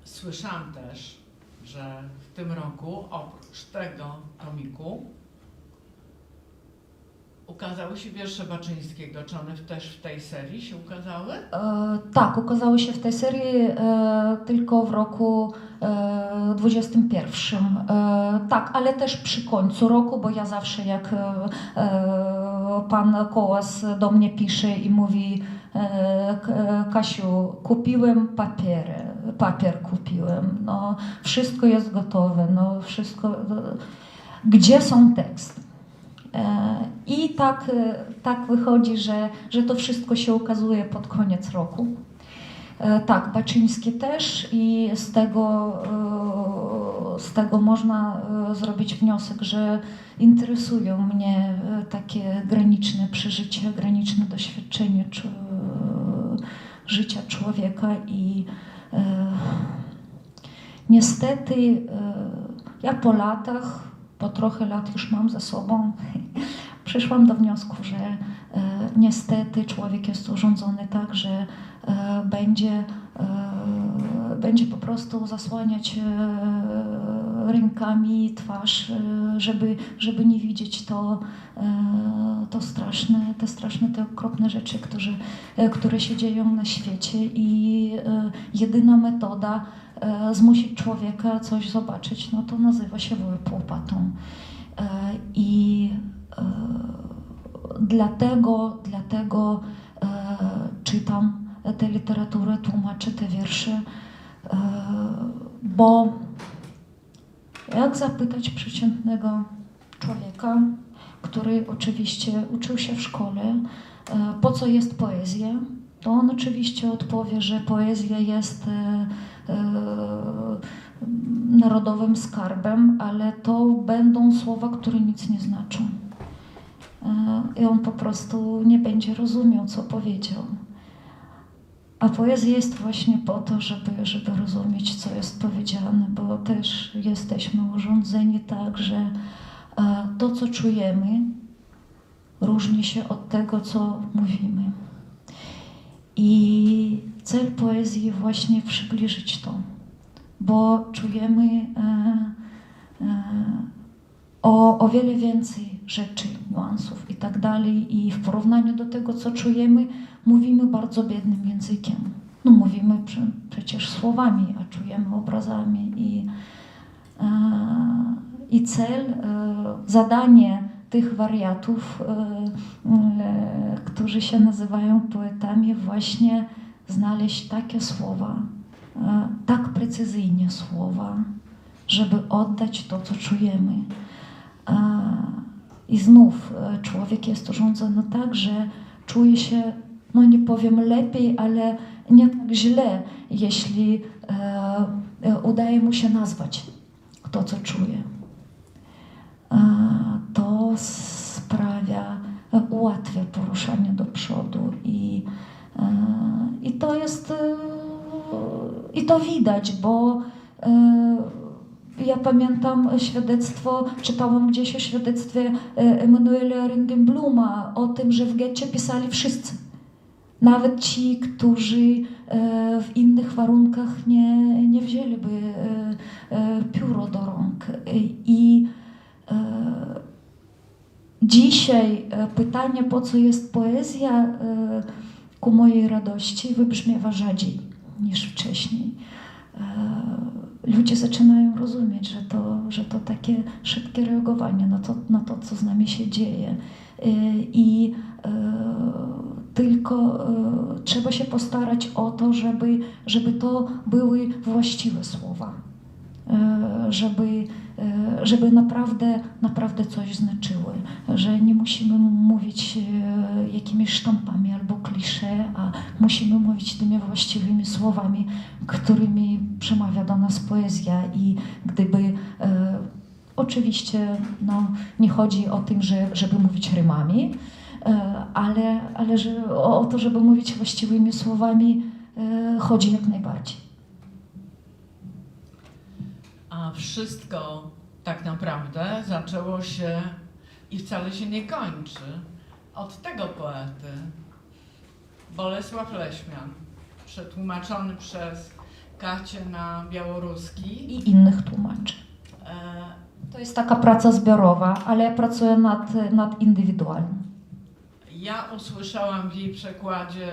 Słyszałam też, że w tym roku oprócz tego tomiku ukazały się wiersze Baczyńskiego. Czy one też w tej serii się ukazały? Tak, ukazały się w tej serii tylko w roku 21. Tak, ale też przy końcu roku, bo ja zawsze jak pan Kołas do mnie pisze i mówi: Kasiu, kupiłem papier kupiłem, no wszystko jest gotowe, no wszystko, gdzie są teksty? I tak wychodzi, że to wszystko się ukazuje pod koniec roku. Tak, Baczyński też i z tego można zrobić wniosek, że interesują mnie takie graniczne przeżycia, graniczne doświadczenie życia człowieka i niestety ja po latach, po trochę lat już mam za sobą, przyszłam do wniosku, że niestety człowiek jest urządzony tak, że będzie po prostu zasłaniać rękami twarz, żeby nie widzieć te straszne, te okropne rzeczy, które się dzieją na świecie i jedyna metoda zmusić człowieka coś zobaczyć, no to nazywa się łeb łopatą. I dlatego czytam tę literaturę, tłumaczę te wiersze, bo jak zapytać przeciętnego człowieka, który oczywiście uczył się w szkole, po co jest poezja, to on oczywiście odpowie, że poezja jest narodowym skarbem, ale to będą słowa, które nic nie znaczą. I on po prostu nie będzie rozumiał, co powiedział. A poezja jest właśnie po to, żeby rozumieć, co jest powiedziane, bo też jesteśmy urządzeni tak, że to, co czujemy, różni się od tego, co mówimy. I cel poezji właśnie przybliżyć to, bo czujemy o wiele więcej rzeczy, niuansów i tak dalej i w porównaniu do tego, co czujemy, mówimy bardzo biednym językiem. No mówimy przecież słowami, a czujemy obrazami i cel, zadanie tych wariatów, którzy się nazywają poetami, właśnie znaleźć takie słowa, tak precyzyjnie słowa, żeby oddać to, co czujemy. I znów człowiek jest urządzony tak, że czuje się, no nie powiem lepiej, ale nie tak źle, jeśli udaje mu się nazwać to, co czuje. To ułatwia poruszanie do przodu i to jest, i to widać, bo ja pamiętam świadectwo, czytałam gdzieś o świadectwie Emanuela Ringenbluma o tym, że w getcie pisali wszyscy. Nawet ci, którzy w innych warunkach nie wzięliby pióro do rąk. I dzisiaj pytanie, po co jest poezja, ku mojej radości wybrzmiewa rzadziej niż wcześniej. Ludzie zaczynają rozumieć, że to takie szybkie reagowanie na to, co z nami się dzieje. I tylko trzeba się postarać o to, żeby to były właściwe słowa, żeby naprawdę coś znaczyły, że nie musimy mówić jakimiś sztampami albo klisze, a musimy mówić tymi właściwymi słowami, którymi przemawia do nas poezja. I gdyby oczywiście nie chodzi o tym, żeby mówić rymami, ale o to, żeby mówić właściwymi słowami, chodzi jak najbardziej. A wszystko tak naprawdę zaczęło się i wcale się nie kończy od tego poety. Bolesław Leśmian, przetłumaczony przez Kacię na białoruski. I innych tłumaczy. To jest taka praca zbiorowa, ale ja pracuję nad indywidualnym. Ja usłyszałam w jej przekładzie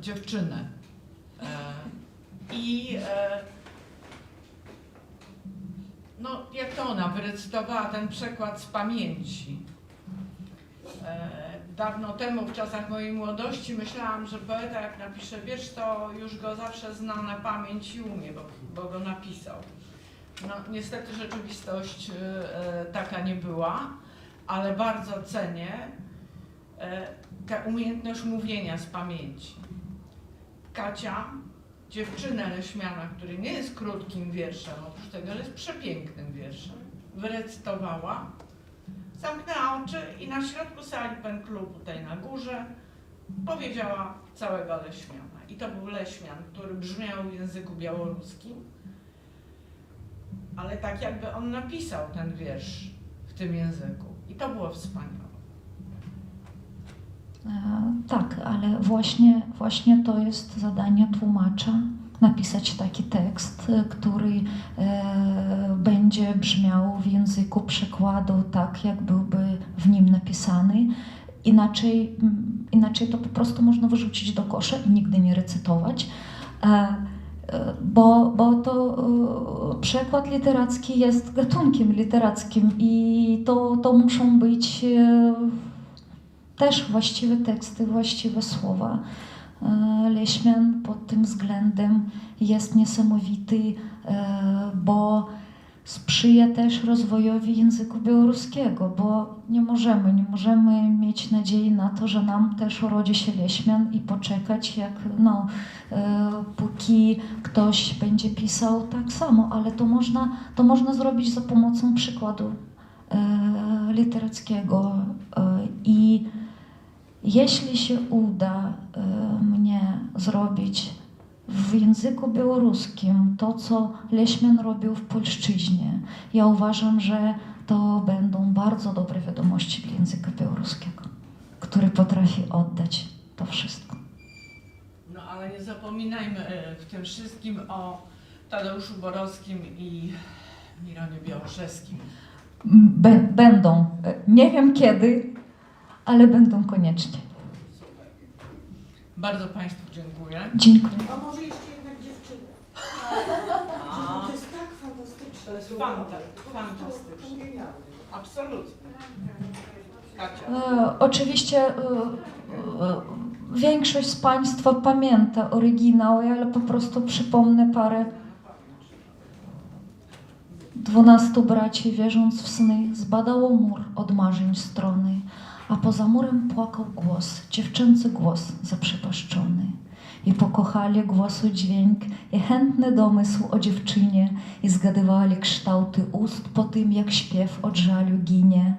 dziewczynę. No, jak to ona wyrecytowała ten przekład z pamięci. Dawno temu, w czasach mojej młodości, myślałam, że poeta jak napisze wiersz, to już go zawsze zna na pamięć i umie, bo go napisał. No, niestety rzeczywistość taka nie była, ale bardzo cenię tę umiejętność mówienia z pamięci. Kacia, dziewczynę Leśmiana, który nie jest krótkim wierszem, oprócz tego jest przepięknym wierszem, wyrecytowała, zamknęła oczy i na środku sali pen klubu, tej na górze, powiedziała całego Leśmiana. I to był Leśmian, który brzmiał w języku białoruskim, ale tak jakby on napisał ten wiersz w tym języku. I to było wspaniałe. Tak, ale właśnie to jest zadanie tłumacza, napisać taki tekst, który będzie brzmiał w języku przekładu tak, jak byłby w nim napisany. Inaczej to po prostu można wyrzucić do kosza i nigdy nie recytować. Bo to przekład literacki jest gatunkiem literackim i to muszą być też właściwe teksty, właściwe słowa. Leśmian pod tym względem jest niesamowity, bo sprzyja też rozwojowi języka białoruskiego, bo nie możemy mieć nadziei na to, że nam też urodzi się Leśmian i poczekać, jak póki ktoś będzie pisał tak samo, ale to można zrobić za pomocą przykładu literackiego. I jeśli się uda mnie zrobić w języku białoruskim to, co Leśmian robił w polszczyźnie, ja uważam, że to będą bardzo dobre wiadomości dla języka białoruskiego, który potrafi oddać to wszystko. No ale nie zapominajmy w tym wszystkim o Tadeuszu Borowskim i Mironie Białoszewskim. Będą. Nie wiem kiedy, ale będą koniecznie. Bardzo Państwu dziękuję. Dziękuję. A może jeszcze jednak dziewczyny? To jest tak fantastyczne. To jest fantastyczne. Absolutnie. Kacia. Oczywiście większość z Państwa pamięta oryginały, ale po prostu przypomnę parę. 12 braci, wierząc w sny, zbadało mur od marzeń strony, a poza murem płakał głos, dziewczęcy głos zaprzepaszczony. I pokochali głosu dźwięk i chętny domysł o dziewczynie i zgadywali kształty ust po tym, jak śpiew od żalu ginie.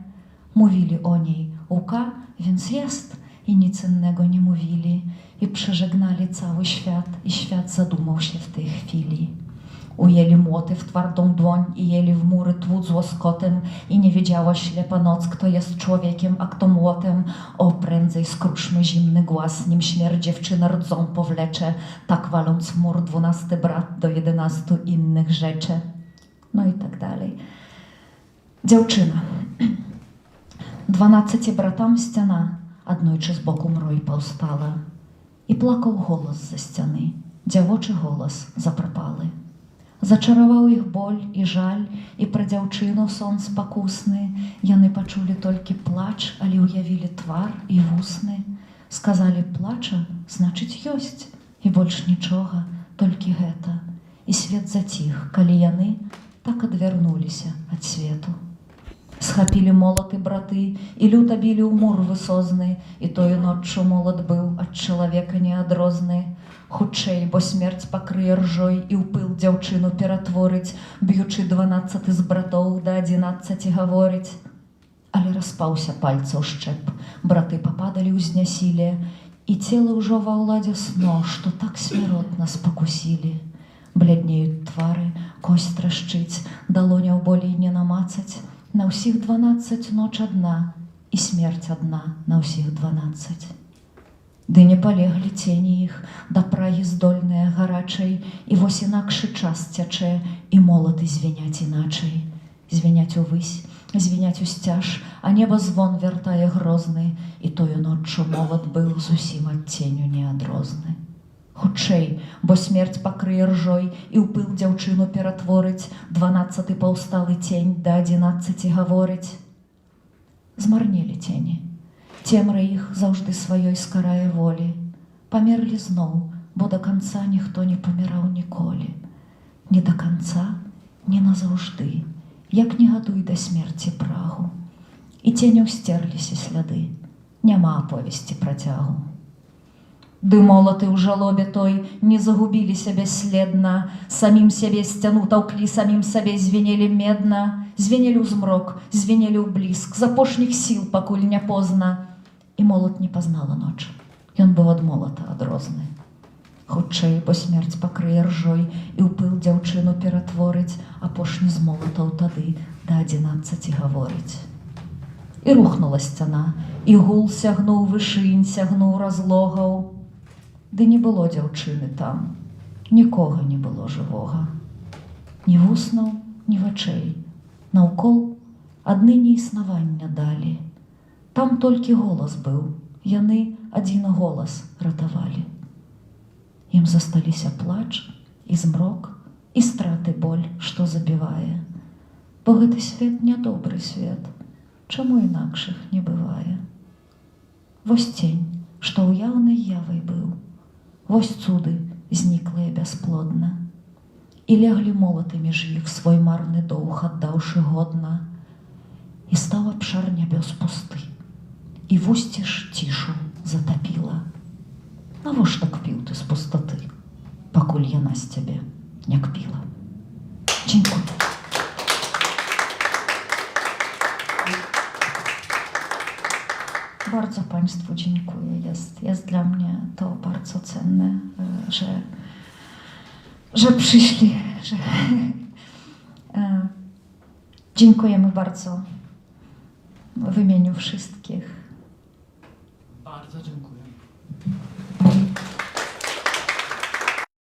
Mówili o niej, uka, więc jest, i nic innego nie mówili. I przeżegnali cały świat i świat zadumał się w tej chwili. Ujęli młoty w twardą dłoń i jeli w mury tłód z łoskotem i nie wiedziała ślepa noc, kto jest człowiekiem, a kto młotem. O, prędzej skruszmy zimny głaz, nim śmierć dziewczynę rdzą powlecze, tak waląc w mur 12 brat do 11 innych rzeczy. No i tak dalej. Dziewczyna. 12 братам стяна, аднойчы збоку мрой паўстала. І плакаў голас за сцяны, дзявочы голас запрапалы. Зачараваў іх боль і жаль, і пра дзяўчыну сон спакусны. Яны пачулі толькі плач, але ўявілі твар і вусны. Сказалі, плача, значыць, ёсць, і больш нічога, толькі гэта. І свет заціх, калі яны так адвярнуліся ад свету. Схапілі молаты браты і люта білі ў мур высозны, і тою ноччу молат быў ад чалавека неадрозны. Хутчэй, бо смерць пакрые ржой і ў пыл дзяўчыну ператворыць, б'ючы 12 з братоў да 11 гаворыць. Але распаўся пальцаў шчэп, браты пападалі ў знясіле, і цела ўжо ва ўладзе сно, што так смяротна спакусілі. Бляднеюць твары, кость трашчыць, далоняў болей не намацаць. На ўсіх 12 ноч адна, і смерць адна на ўсіх 12. Ды не палеглі цені іх, да прагі здольныя гарачай, і вось інакшы час цячэ, і молаты звеняць іначай. Звеняць увысь, звеняць усцяж, а неба звон вяртае грозны, і тою ноччу молат быў зусім ад ценю неадрозны. Хутчэй, бо смерць пакрые ржой і ў пыл дзяўчыну ператворыць, 12 паўсталы цень да 11 гаворыць. Змарнелі цені. Цемра іх заўжды сваёй скарае волі. Памерлі зноў, бо да канца ніхто не паміраў ніколі. Ні да канца, ні назаўжды, як не гадуй да смерці прагу. І ценяў сцерліся сляды, няма аповесці працягу. Ды молаты ў жалобе той не загубіліся бясследна, самім сябе сцяну таўклі, самім сабе звенелі медна, звенелі ў змрок, звенелі ў бліск, з апошніх сіл, пакуль не позна. І молат не пазнала ноч, ён быў ад молата адрозны. Хутчэй, бо смерць пакрые ржой і ў пыл дзяўчыну ператворыць, апошні з молатаў тады да 11 гаворыць. І рухнула сцяна, і гул сягнуў вышынь, сягнуў разлогаў. Ды не было дзяўчыны там, нікога не было жывога. Ні вуснаў, ні вачэй, наўкол адны неіснавання далі. Там толькі голас быў, яны адзін голас ратавалі. Ім засталіся плач і змрок, і страты боль, што забівае. Бо гэты свет нядобры свет, чаму інакшых не бывае. Вось цень, што ўяўнай явай быў, вось цуды зніклыя бясплодна. І ляглі молаты між іх свой марны доўг аддаўшы годна. І стаў абшар нябёс пусты, і вусціш цішу затапіла. Навошта кпіў ты з пустаты, пакуль яна з цябе не кпіла. Dziękuję. Bardzo Państwu dziękuję. Jest dla mnie to bardzo cenne, że przyszli. Dziękujemy bardzo w imieniu wszystkich. Bardzo